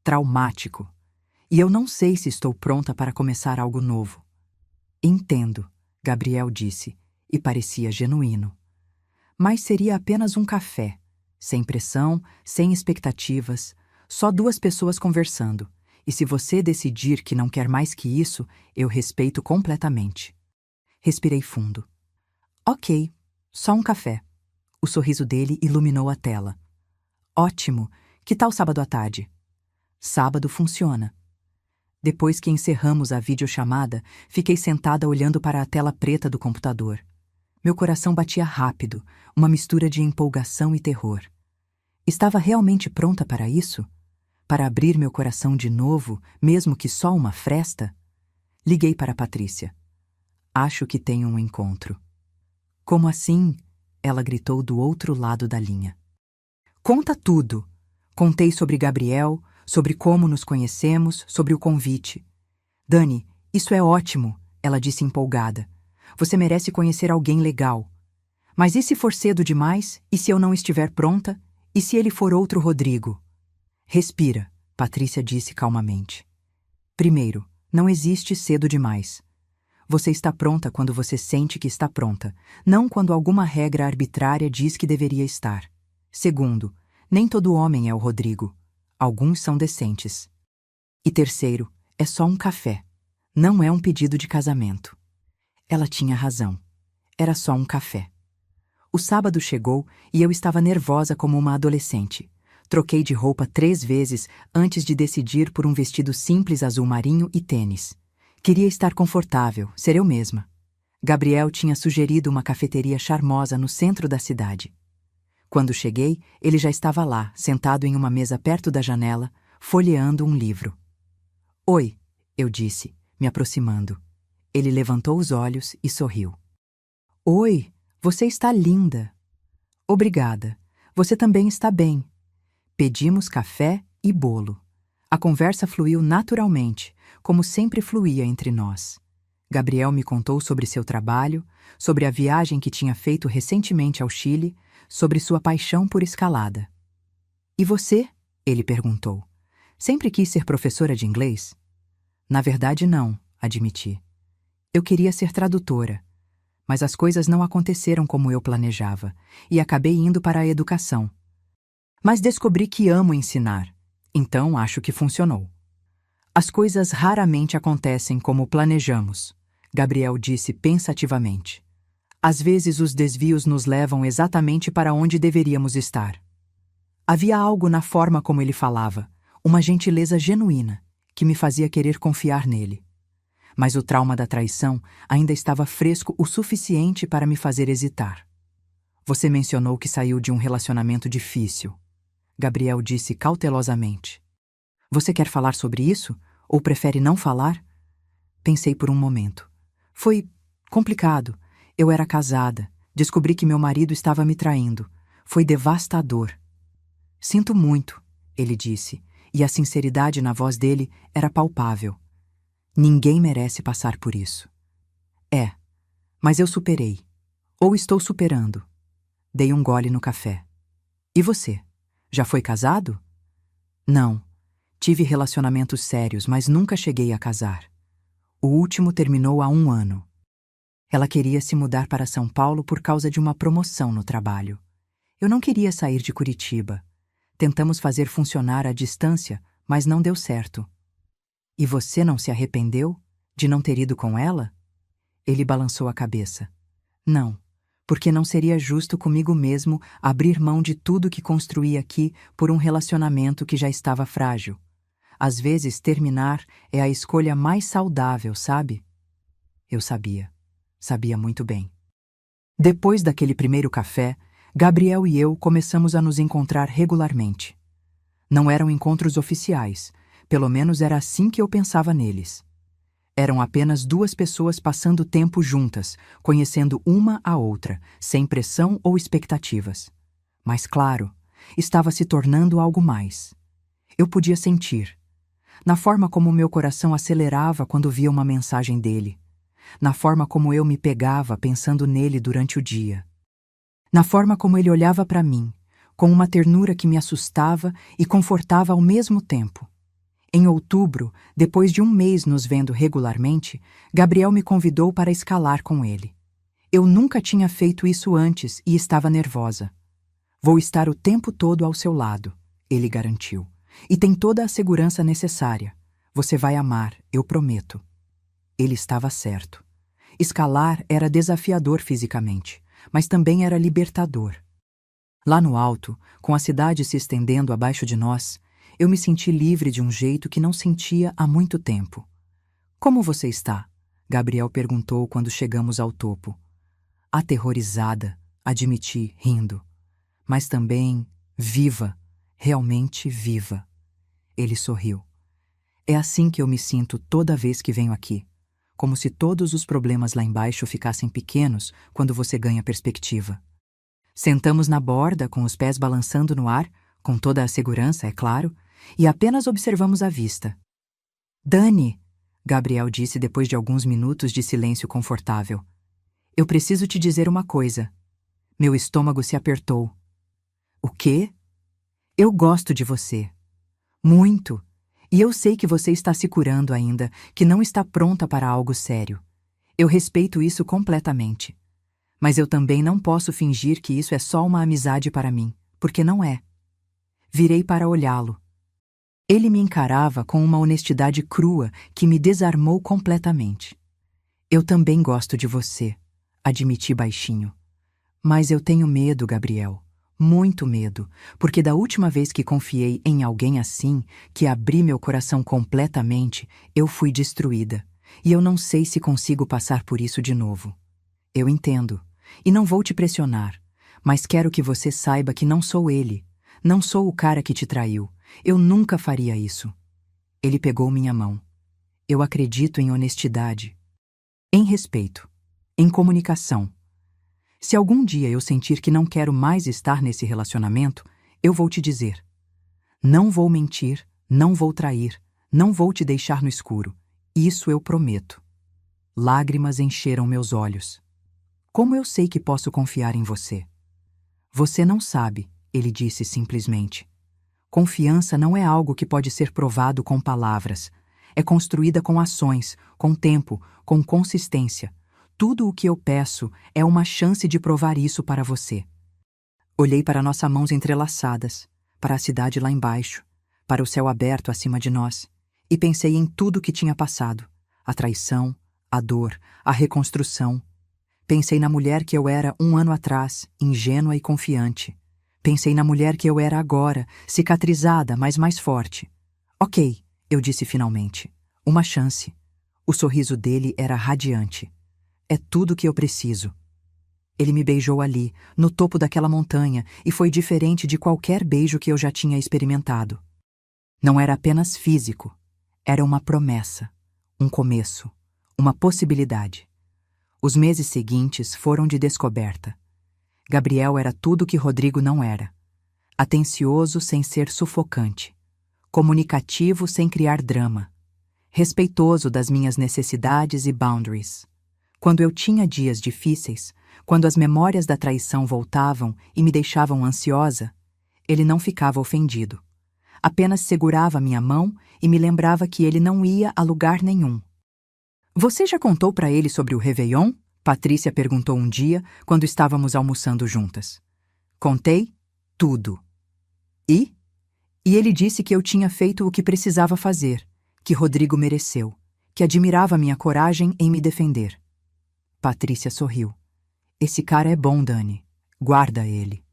traumático. E eu não sei se estou pronta para começar algo novo. Entendo, Gabriel disse, e parecia genuíno. Mas seria apenas um café, sem pressão, sem expectativas, só duas pessoas conversando. E se você decidir que não quer mais que isso, eu respeito completamente. Respirei fundo. Ok, só um café. O sorriso dele iluminou a tela. Ótimo, que tal sábado à tarde? Sábado funciona. Depois que encerramos a videochamada, fiquei sentada olhando para a tela preta do computador. Meu coração batia rápido, uma mistura de empolgação e terror. Estava realmente pronta para isso? Para abrir meu coração de novo, mesmo que só uma fresta? Liguei para Patrícia. Acho que tenho um encontro. Como assim? Ela gritou do outro lado da linha. Conta tudo. Contei sobre Gabriel, sobre como nos conhecemos, sobre o convite. Dani, isso é ótimo, ela disse empolgada. Você merece conhecer alguém legal. Mas e se for cedo demais? E se eu não estiver pronta? E se ele for outro Rodrigo? Respira, Patrícia disse calmamente. Primeiro, não existe cedo demais. Você está pronta quando você sente que está pronta, não quando alguma regra arbitrária diz que deveria estar. Segundo, nem todo homem é o Rodrigo. Alguns são decentes. E terceiro, é só um café. Não é um pedido de casamento. Ela tinha razão. Era só um café. O sábado chegou e eu estava nervosa como uma adolescente. Troquei de roupa 3 vezes antes de decidir por um vestido simples azul marinho e tênis. Queria estar confortável, ser eu mesma. Gabriel tinha sugerido uma cafeteria charmosa no centro da cidade. Quando cheguei, ele já estava lá, sentado em uma mesa perto da janela, folheando um livro. Oi, eu disse, me aproximando. Ele levantou os olhos e sorriu. Oi, você está linda. Obrigada. Você também está bem. Pedimos café e bolo. A conversa fluiu naturalmente, como sempre fluía entre nós. Gabriel me contou sobre seu trabalho, sobre a viagem que tinha feito recentemente ao Chile, sobre sua paixão por escalada. E você? Ele perguntou. Sempre quis ser professora de inglês? Na verdade, não, admiti. Eu queria ser tradutora, mas as coisas não aconteceram como eu planejava, e acabei indo para a educação. Mas descobri que amo ensinar, então acho que funcionou. As coisas raramente acontecem como planejamos, Gabriel disse pensativamente. Às vezes os desvios nos levam exatamente para onde deveríamos estar. Havia algo na forma como ele falava, uma gentileza genuína, que me fazia querer confiar nele. Mas o trauma da traição ainda estava fresco o suficiente para me fazer hesitar. Você mencionou que saiu de um relacionamento difícil. Gabriel disse cautelosamente. Você quer falar sobre isso? Ou prefere não falar? Pensei por um momento. Foi complicado. Eu era casada. Descobri que meu marido estava me traindo. Foi devastador. Sinto muito, ele disse, e a sinceridade na voz dele era palpável. Ninguém merece passar por isso. É, mas eu superei. Ou estou superando. Dei um gole no café. E você? Já foi casado? Não. Tive relacionamentos sérios, mas nunca cheguei a casar. O último terminou há 1 ano. Ela queria se mudar para São Paulo por causa de uma promoção no trabalho. Eu não queria sair de Curitiba. Tentamos fazer funcionar à distância, mas não deu certo. E você não se arrependeu de não ter ido com ela? Ele balançou a cabeça. Não, Porque não seria justo comigo mesmo abrir mão de tudo que construí aqui por um relacionamento que já estava frágil. Às vezes, terminar é a escolha mais saudável, sabe? Eu sabia. Sabia muito bem. Depois daquele primeiro café, Gabriel e eu começamos a nos encontrar regularmente. Não eram encontros oficiais, pelo menos era assim que eu pensava neles. Eram apenas duas pessoas passando tempo juntas, conhecendo uma a outra, sem pressão ou expectativas. Mas, claro, estava se tornando algo mais. Eu podia sentir. Na forma como meu coração acelerava quando via uma mensagem dele. Na forma como eu me pegava pensando nele durante o dia. Na forma como ele olhava para mim, com uma ternura que me assustava e confortava ao mesmo tempo. Em outubro, depois de um mês nos vendo regularmente, Gabriel me convidou para escalar com ele. Eu nunca tinha feito isso antes e estava nervosa. Vou estar o tempo todo ao seu lado, ele garantiu. E tem toda a segurança necessária. Você vai amar, eu prometo. Ele estava certo. Escalar era desafiador fisicamente, mas também era libertador. Lá no alto, com a cidade se estendendo abaixo de nós, eu me senti livre de um jeito que não sentia há muito tempo. Como você está? Gabriel perguntou quando chegamos ao topo. Aterrorizada, admiti, rindo. Mas também viva, realmente viva. Ele sorriu. É assim que eu me sinto toda vez que venho aqui. Como se todos os problemas lá embaixo ficassem pequenos quando você ganha perspectiva. Sentamos na borda, com os pés balançando no ar, com toda a segurança, é claro, e apenas observamos a vista. Dani, Gabriel disse depois de alguns minutos de silêncio confortável. Eu preciso te dizer uma coisa. Meu estômago se apertou. O quê? Eu gosto de você. Muito. E eu sei que você está se curando ainda, que não está pronta para algo sério. Eu respeito isso completamente. Mas eu também não posso fingir que isso é só uma amizade para mim, porque não é. Virei para olhá-lo. Ele me encarava com uma honestidade crua que me desarmou completamente. Eu também gosto de você, admiti baixinho. Mas eu tenho medo, Gabriel. Muito medo, porque da última vez que confiei em alguém assim, que abri meu coração completamente, eu fui destruída. E eu não sei se consigo passar por isso de novo. Eu entendo, e não vou te pressionar, mas quero que você saiba que não sou ele. Não sou o cara que te traiu. Eu nunca faria isso. Ele pegou minha mão. Eu acredito em honestidade, em respeito, em comunicação. Se algum dia eu sentir que não quero mais estar nesse relacionamento, eu vou te dizer. Não vou mentir, não vou trair, não vou te deixar no escuro. Isso eu prometo. Lágrimas encheram meus olhos. Como eu sei que posso confiar em você? Você não sabe, ele disse simplesmente. Confiança não é algo que pode ser provado com palavras. É construída com ações, com tempo, com consistência. Tudo o que eu peço é uma chance de provar isso para você. Olhei para nossas mãos entrelaçadas, para a cidade lá embaixo, para o céu aberto acima de nós, e pensei em tudo o que tinha passado. A traição, a dor, a reconstrução. Pensei na mulher que eu era 1 ano atrás, ingênua e confiante. Pensei na mulher que eu era agora, cicatrizada, mas mais forte. Ok, eu disse finalmente. Uma chance. O sorriso dele era radiante. É tudo o que eu preciso. Ele me beijou ali, no topo daquela montanha, e foi diferente de qualquer beijo que eu já tinha experimentado. Não era apenas físico. Era uma promessa, um começo, uma possibilidade. Os meses seguintes foram de descoberta. Gabriel era tudo que Rodrigo não era. Atencioso sem ser sufocante. Comunicativo sem criar drama. Respeitoso das minhas necessidades e boundaries. Quando eu tinha dias difíceis, quando as memórias da traição voltavam e me deixavam ansiosa, ele não ficava ofendido. Apenas segurava minha mão e me lembrava que ele não ia a lugar nenhum. Você já contou para ele sobre o Réveillon? Patrícia perguntou um dia, quando estávamos almoçando juntas. Contei tudo. E? E ele disse que eu tinha feito o que precisava fazer, que Rodrigo mereceu, que admirava minha coragem em me defender. Patrícia sorriu. Esse cara é bom, Dani. Guarda ele.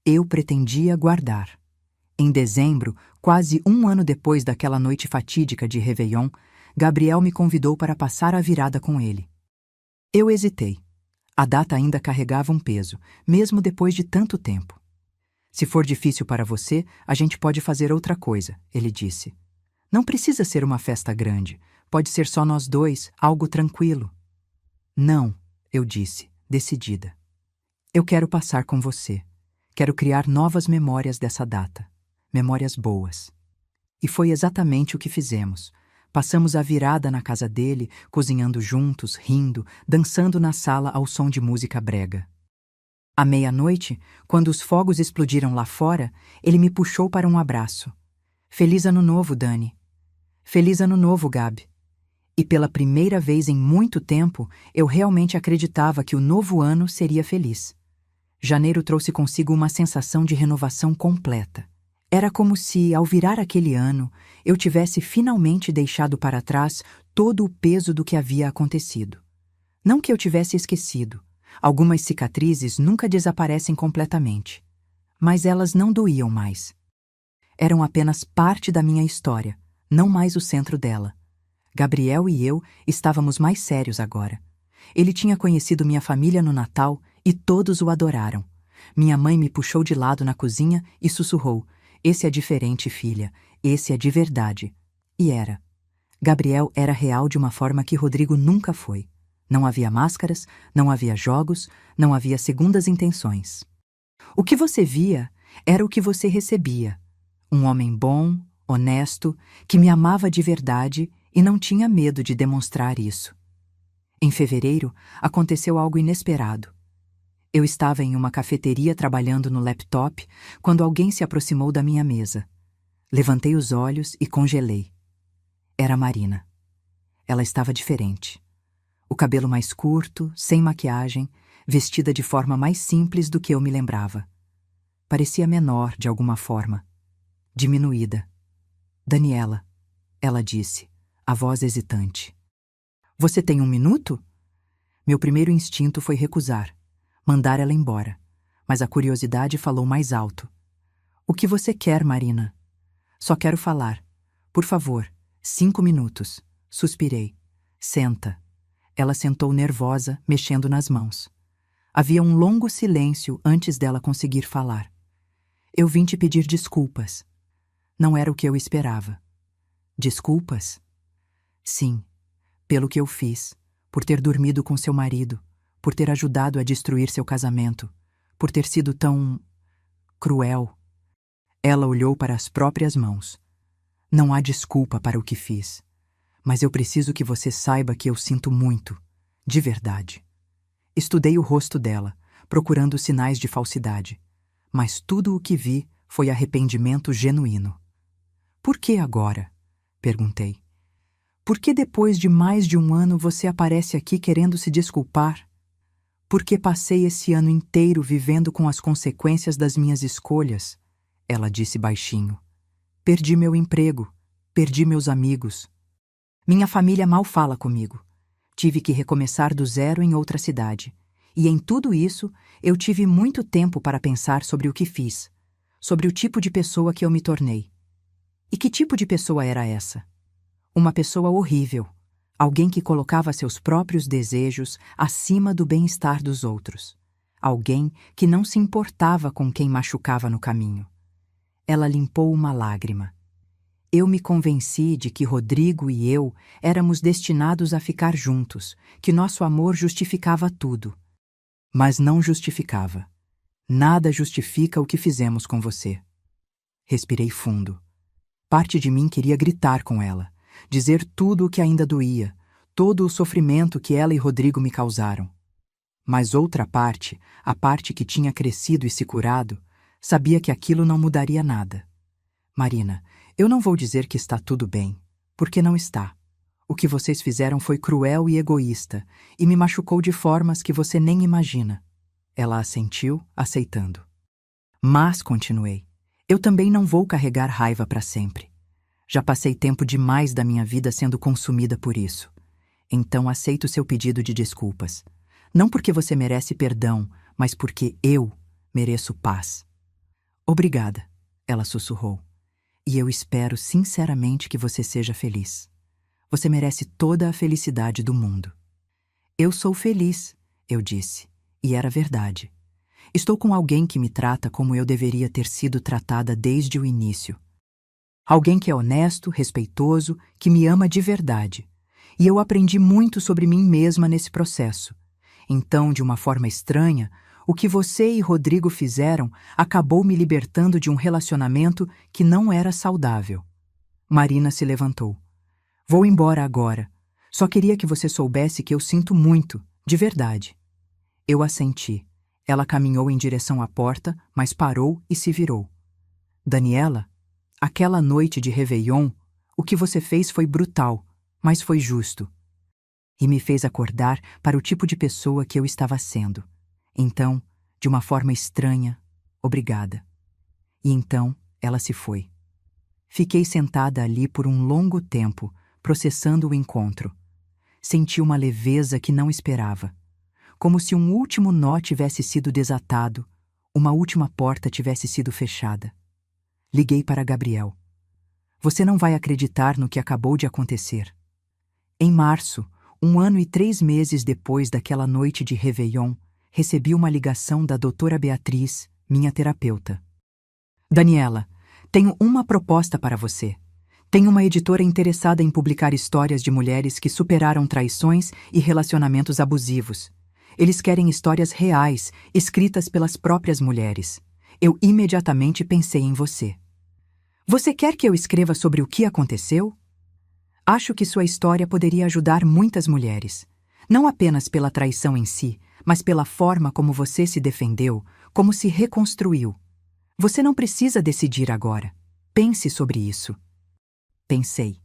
Eu pretendia guardar. Em dezembro, quase um ano depois daquela noite fatídica de Réveillon, Gabriel me convidou para passar a virada com ele. Eu hesitei. A data ainda carregava um peso, mesmo depois de tanto tempo. Se for difícil para você, a gente pode fazer outra coisa, ele disse. Não precisa ser uma festa grande, pode ser só nós dois, algo tranquilo. Não, eu disse, decidida. Eu quero passar com você. Quero criar novas memórias dessa data. Memórias boas. E foi exatamente o que fizemos. Passamos a virada na casa dele, cozinhando juntos, rindo, dançando na sala ao som de música brega. À meia-noite, quando os fogos explodiram lá fora, ele me puxou para um abraço. Feliz Ano Novo, Dani. Feliz Ano Novo, Gabi. E pela primeira vez em muito tempo, eu realmente acreditava que o novo ano seria feliz. Janeiro trouxe consigo uma sensação de renovação completa. Era como se, ao virar aquele ano, eu tivesse finalmente deixado para trás todo o peso do que havia acontecido. Não que eu tivesse esquecido. Algumas cicatrizes nunca desaparecem completamente. Mas elas não doíam mais. Eram apenas parte da minha história, não mais o centro dela. Gabriel e eu estávamos mais sérios agora. Ele tinha conhecido minha família no Natal e todos o adoraram. Minha mãe me puxou de lado na cozinha e sussurrou: "Esse é diferente, filha. Esse é de verdade." E era. Gabriel era real de uma forma que Rodrigo nunca foi. Não havia máscaras, não havia jogos, não havia segundas intenções. O que você via era o que você recebia. Um homem bom, honesto, que me amava de verdade e não tinha medo de demonstrar isso. Em fevereiro, aconteceu algo inesperado. Eu estava em uma cafeteria trabalhando no laptop quando alguém se aproximou da minha mesa. Levantei os olhos e congelei. Era Marina. Ela estava diferente. O cabelo mais curto, sem maquiagem, vestida de forma mais simples do que eu me lembrava. Parecia menor, de alguma forma. Diminuída. "Daniela", ela disse, a voz hesitante. "Você tem 1 minuto?" Meu primeiro instinto foi recusar, mandar ela embora, mas a curiosidade falou mais alto. "O que você quer, Marina?" "Só quero falar. Por favor, 5 minutos." Suspirei. "Senta." Ela sentou nervosa, mexendo nas mãos. Havia um longo silêncio antes dela conseguir falar. "Eu vim te pedir desculpas." Não era o que eu esperava. "Desculpas?" "Sim, pelo que eu fiz, por ter dormido com seu marido, por ter ajudado a destruir seu casamento, por ter sido tão cruel." Ela olhou para as próprias mãos. "Não há desculpa para o que fiz. Mas eu preciso que você saiba que eu sinto muito, de verdade." Estudei o rosto dela, procurando sinais de falsidade, mas tudo o que vi foi arrependimento genuíno. "Por que agora?" perguntei. "Por que depois de mais de 1 ano você aparece aqui querendo se desculpar?" "Porque passei esse ano inteiro vivendo com as consequências das minhas escolhas," ela disse baixinho. "Perdi meu emprego, perdi meus amigos. Minha família mal fala comigo. Tive que recomeçar do zero em outra cidade. E em tudo isso, eu tive muito tempo para pensar sobre o que fiz, sobre o tipo de pessoa que eu me tornei. E que tipo de pessoa era essa? Uma pessoa horrível, alguém que colocava seus próprios desejos acima do bem-estar dos outros. Alguém que não se importava com quem machucava no caminho. Ela limpou uma lágrima. Eu me convenci de que Rodrigo e eu éramos destinados a ficar juntos, que nosso amor justificava tudo. Mas não justificava. Nada justifica o que fizemos com você. Respirei fundo. Parte de mim queria gritar com ela, dizer tudo o que ainda doía, todo o sofrimento que ela e Rodrigo me causaram. Mas outra parte, a parte que tinha crescido e se curado, sabia que aquilo não mudaria nada. "Marina, eu não vou dizer que está tudo bem, porque não está. O que vocês fizeram foi cruel e egoísta, e me machucou de formas que você nem imagina." Ela assentiu, aceitando. "Mas", continuei, "eu também não vou carregar raiva para sempre. Já passei tempo demais da minha vida sendo consumida por isso. Então aceito seu pedido de desculpas. Não porque você merece perdão, mas porque eu mereço paz. Obrigada, ela sussurrou. E eu espero sinceramente que você seja feliz. Você merece toda a felicidade do mundo. Eu sou feliz, eu disse, e era verdade. Estou com alguém que me trata como eu deveria ter sido tratada desde o início. Alguém que é honesto, respeitoso, que me ama de verdade. E eu aprendi muito sobre mim mesma nesse processo. Então, de uma forma estranha, o que você e Rodrigo fizeram acabou me libertando de um relacionamento que não era saudável. Marina se levantou. Vou embora agora. Só queria que você soubesse que eu sinto muito, de verdade. Eu assenti. Ela caminhou em direção à porta, mas parou e se virou. Daniela, aquela noite de Réveillon, o que você fez foi brutal, mas foi justo. E me fez acordar para o tipo de pessoa que eu estava sendo. Então, de uma forma estranha, obrigada. E então, ela se foi. Fiquei sentada ali por um longo tempo, processando o encontro. Senti uma leveza que não esperava. Como se um último nó tivesse sido desatado, uma última porta tivesse sido fechada. Liguei para Gabriel. Você não vai acreditar no que acabou de acontecer. Em março, 1 ano e 3 meses depois daquela noite de Réveillon, recebi uma ligação da doutora Beatriz, minha terapeuta. Daniela, tenho uma proposta para você. Tenho uma editora interessada em publicar histórias de mulheres que superaram traições e relacionamentos abusivos. Eles querem histórias reais, escritas pelas próprias mulheres. Eu imediatamente pensei em você. Você quer que eu escreva sobre o que aconteceu? Acho que sua história poderia ajudar muitas mulheres. Não apenas pela traição em si, mas pela forma como você se defendeu, como se reconstruiu. Você não precisa decidir agora. Pense sobre isso. Pensei.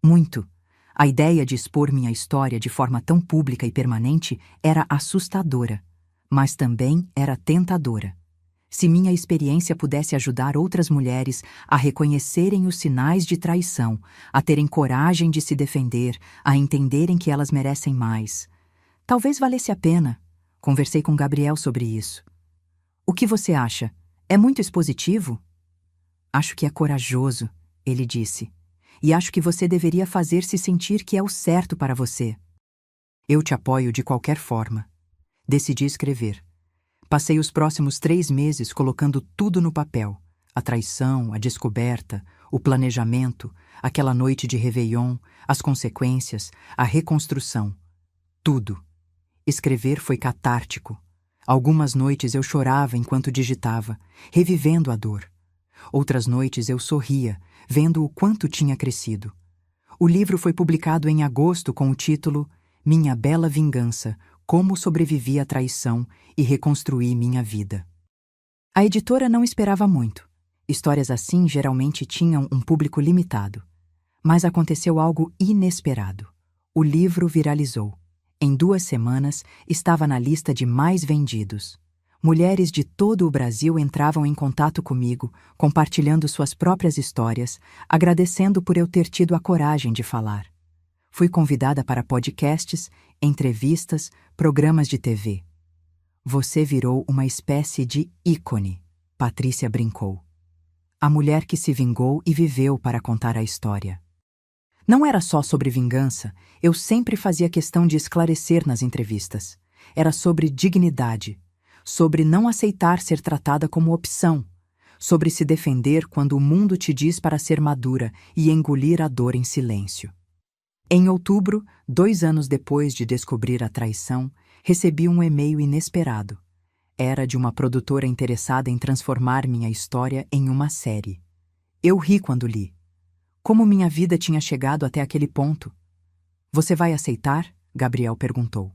Muito. A ideia de expor minha história de forma tão pública e permanente era assustadora, mas também era tentadora. Se minha experiência pudesse ajudar outras mulheres a reconhecerem os sinais de traição, a terem coragem de se defender, a entenderem que elas merecem mais, talvez valesse a pena. Conversei com Gabriel sobre isso. O que você acha? É muito expositivo? Acho que é corajoso, ele disse. E acho que você deveria fazer-se sentir que é o certo para você. Eu te apoio de qualquer forma. Decidi escrever. Passei os próximos 3 meses colocando tudo no papel. A traição, a descoberta, o planejamento, aquela noite de Réveillon, as consequências, a reconstrução. Tudo. Escrever foi catártico. Algumas noites eu chorava enquanto digitava, revivendo a dor. Outras noites eu sorria, vendo o quanto tinha crescido. O livro foi publicado em agosto com o título Minha Bela Vingança, Como Sobrevivi à Traição e Reconstruí Minha Vida. A editora não esperava muito. Histórias assim geralmente tinham um público limitado. Mas aconteceu algo inesperado. O livro viralizou. Em 2 semanas, estava na lista de mais vendidos. Mulheres de todo o Brasil entravam em contato comigo, compartilhando suas próprias histórias, agradecendo por eu ter tido a coragem de falar. Fui convidada para podcasts, entrevistas, programas de TV. Você virou uma espécie de ícone, Patrícia brincou. A mulher que se vingou e viveu para contar a história. Não era só sobre vingança, eu sempre fazia questão de esclarecer nas entrevistas. Era sobre dignidade, sobre não aceitar ser tratada como opção, sobre se defender quando o mundo te diz para ser madura e engolir a dor em silêncio. Em outubro, 2 anos depois de descobrir a traição, recebi um e-mail inesperado. Era de uma produtora interessada em transformar minha história em uma série. Eu ri quando li. Como minha vida tinha chegado até aquele ponto? Você vai aceitar? Gabriel perguntou.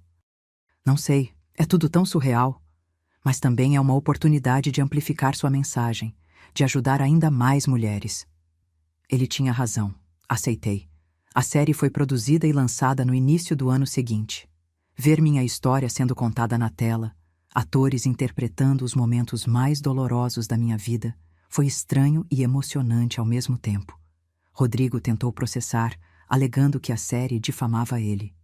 Não sei, é tudo tão surreal. Mas também é uma oportunidade de amplificar sua mensagem, de ajudar ainda mais mulheres. Ele tinha razão. Aceitei. A série foi produzida e lançada no início do ano seguinte. Ver minha história sendo contada na tela, atores interpretando os momentos mais dolorosos da minha vida, foi estranho e emocionante ao mesmo tempo. Rodrigo tentou processar, alegando que a série difamava ele.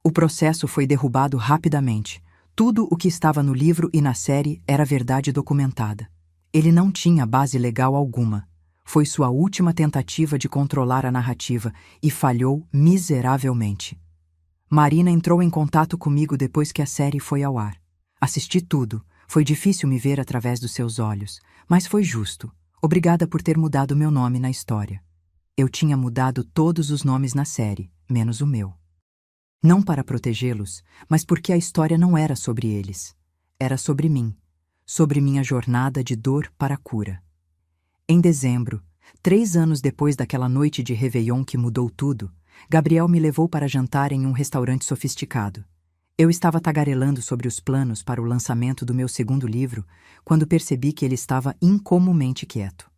O processo foi derrubado rapidamente, Tudo o que estava no livro e na série era verdade documentada. Ele não tinha base legal alguma. Foi sua última tentativa de controlar a narrativa e falhou miseravelmente. Marina entrou em contato comigo depois que a série foi ao ar. Assisti tudo. Foi difícil me ver através dos seus olhos, mas foi justo. Obrigada por ter mudado meu nome na história. Eu tinha mudado todos os nomes na série, menos o meu. Não para protegê-los, mas porque a história não era sobre eles. Era sobre mim, sobre minha jornada de dor para a cura. Em dezembro, 3 anos depois daquela noite de Réveillon que mudou tudo, Gabriel me levou para jantar em um restaurante sofisticado. Eu estava tagarelando sobre os planos para o lançamento do meu segundo livro, quando percebi que ele estava incomumente quieto.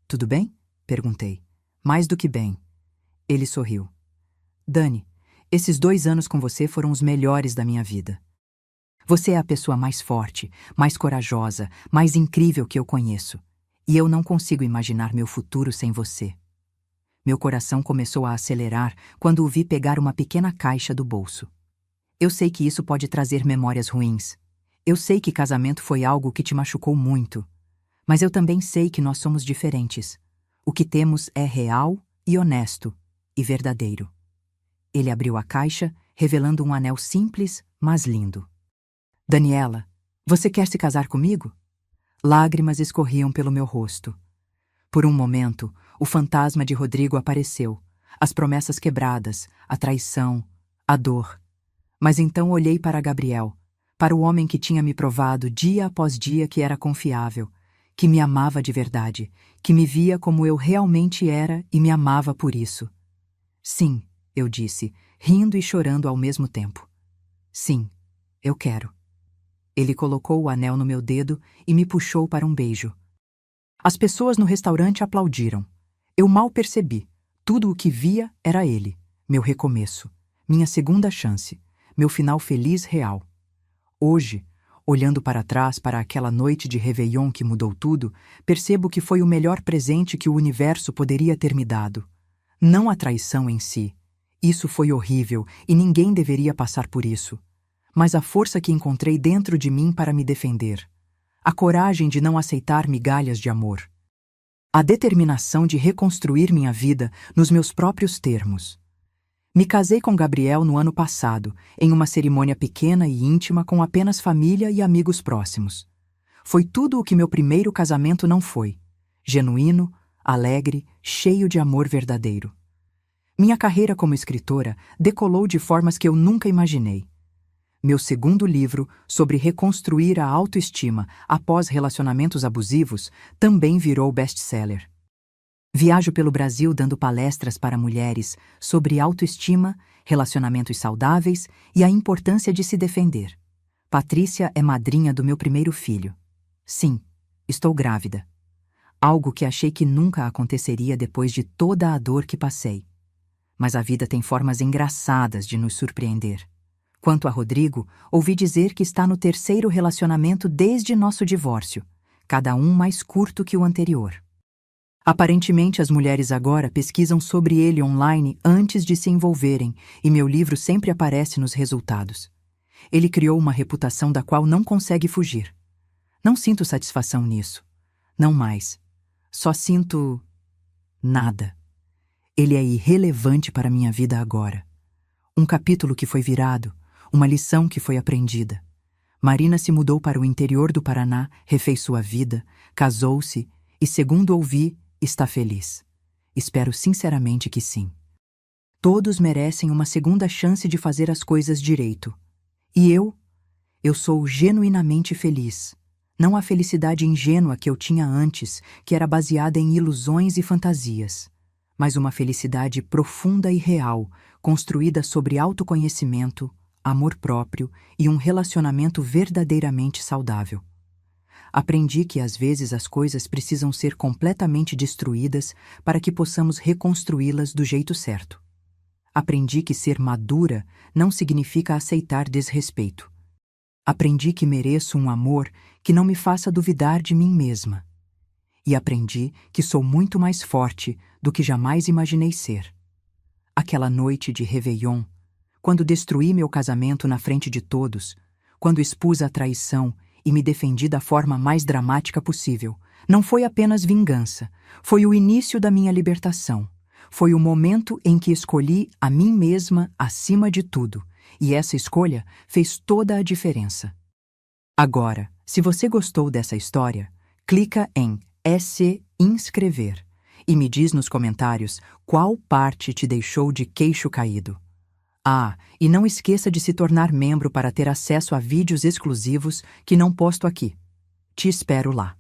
"Tudo bem?" perguntei. "Mais do que bem." Ele sorriu. "Dani, esses 2 anos com você foram os melhores da minha vida. Você é a pessoa mais forte, mais corajosa, mais incrível que eu conheço. E eu não consigo imaginar meu futuro sem você." Meu coração começou a acelerar quando o vi pegar uma pequena caixa do bolso. Eu sei que isso pode trazer memórias ruins. Eu sei que casamento foi algo que te machucou muito. Mas eu também sei que nós somos diferentes. O que temos é real e honesto e verdadeiro. Ele abriu a caixa, revelando um anel simples, mas lindo. "Daniela, você quer se casar comigo?" Lágrimas escorriam pelo meu rosto. Por um momento, o fantasma de Rodrigo apareceu, as promessas quebradas, a traição, a dor. Mas então olhei para Gabriel, para o homem que tinha me provado dia após dia que era confiável, que me amava de verdade, que me via como eu realmente era e me amava por isso. "Sim", eu disse, rindo e chorando ao mesmo tempo. "Sim, eu quero." Ele colocou o anel no meu dedo e me puxou para um beijo. As pessoas no restaurante aplaudiram. Eu mal percebi. Tudo o que via era ele, meu recomeço, minha segunda chance, meu final feliz real. Hoje, olhando para trás para aquela noite de Réveillon que mudou tudo, percebo que foi o melhor presente que o universo poderia ter me dado. Não a traição em si. Isso foi horrível e ninguém deveria passar por isso. Mas a força que encontrei dentro de mim para me defender. A coragem de não aceitar migalhas de amor. A determinação de reconstruir minha vida nos meus próprios termos. Me casei com Gabriel no ano passado, em uma cerimônia pequena e íntima com apenas família e amigos próximos. Foi tudo o que meu primeiro casamento não foi. Genuíno, alegre, cheio de amor verdadeiro. Minha carreira como escritora decolou de formas que eu nunca imaginei. Meu segundo livro, sobre reconstruir a autoestima após relacionamentos abusivos, também virou best-seller. Viajo pelo Brasil dando palestras para mulheres sobre autoestima, relacionamentos saudáveis e a importância de se defender. Patrícia é madrinha do meu primeiro filho. Sim, estou grávida. Algo que achei que nunca aconteceria depois de toda a dor que passei. Mas a vida tem formas engraçadas de nos surpreender. Quanto a Rodrigo, ouvi dizer que está no 3º relacionamento desde nosso divórcio, cada um mais curto que o anterior. Aparentemente, as mulheres agora pesquisam sobre ele online antes de se envolverem, e meu livro sempre aparece nos resultados. Ele criou uma reputação da qual não consegue fugir. Não sinto satisfação nisso. Não mais. Só sinto... nada. Ele é irrelevante para minha vida agora. Um capítulo que foi virado, uma lição que foi aprendida. Marina se mudou para o interior do Paraná, refez sua vida, casou-se e, segundo ouvi, está feliz. Espero sinceramente que sim. Todos merecem uma segunda chance de fazer as coisas direito. E eu sou genuinamente feliz. Não a felicidade ingênua que eu tinha antes, que era baseada em ilusões e fantasias, mas uma felicidade profunda e real, construída sobre autoconhecimento, amor próprio e um relacionamento verdadeiramente saudável. Aprendi que às vezes as coisas precisam ser completamente destruídas para que possamos reconstruí-las do jeito certo. Aprendi que ser madura não significa aceitar desrespeito. Aprendi que mereço um amor que não me faça duvidar de mim mesma. E aprendi que sou muito mais forte do que jamais imaginei ser. Aquela noite de Réveillon, quando destruí meu casamento na frente de todos, quando expus a traição e me defendi da forma mais dramática possível. Não foi apenas vingança, foi o início da minha libertação. Foi o momento em que escolhi a mim mesma acima de tudo, e essa escolha fez toda a diferença. Agora, se você gostou dessa história, clica em se inscrever e me diz nos comentários qual parte te deixou de queixo caído. Ah, e não esqueça de se tornar membro para ter acesso a vídeos exclusivos que não posto aqui. Te espero lá.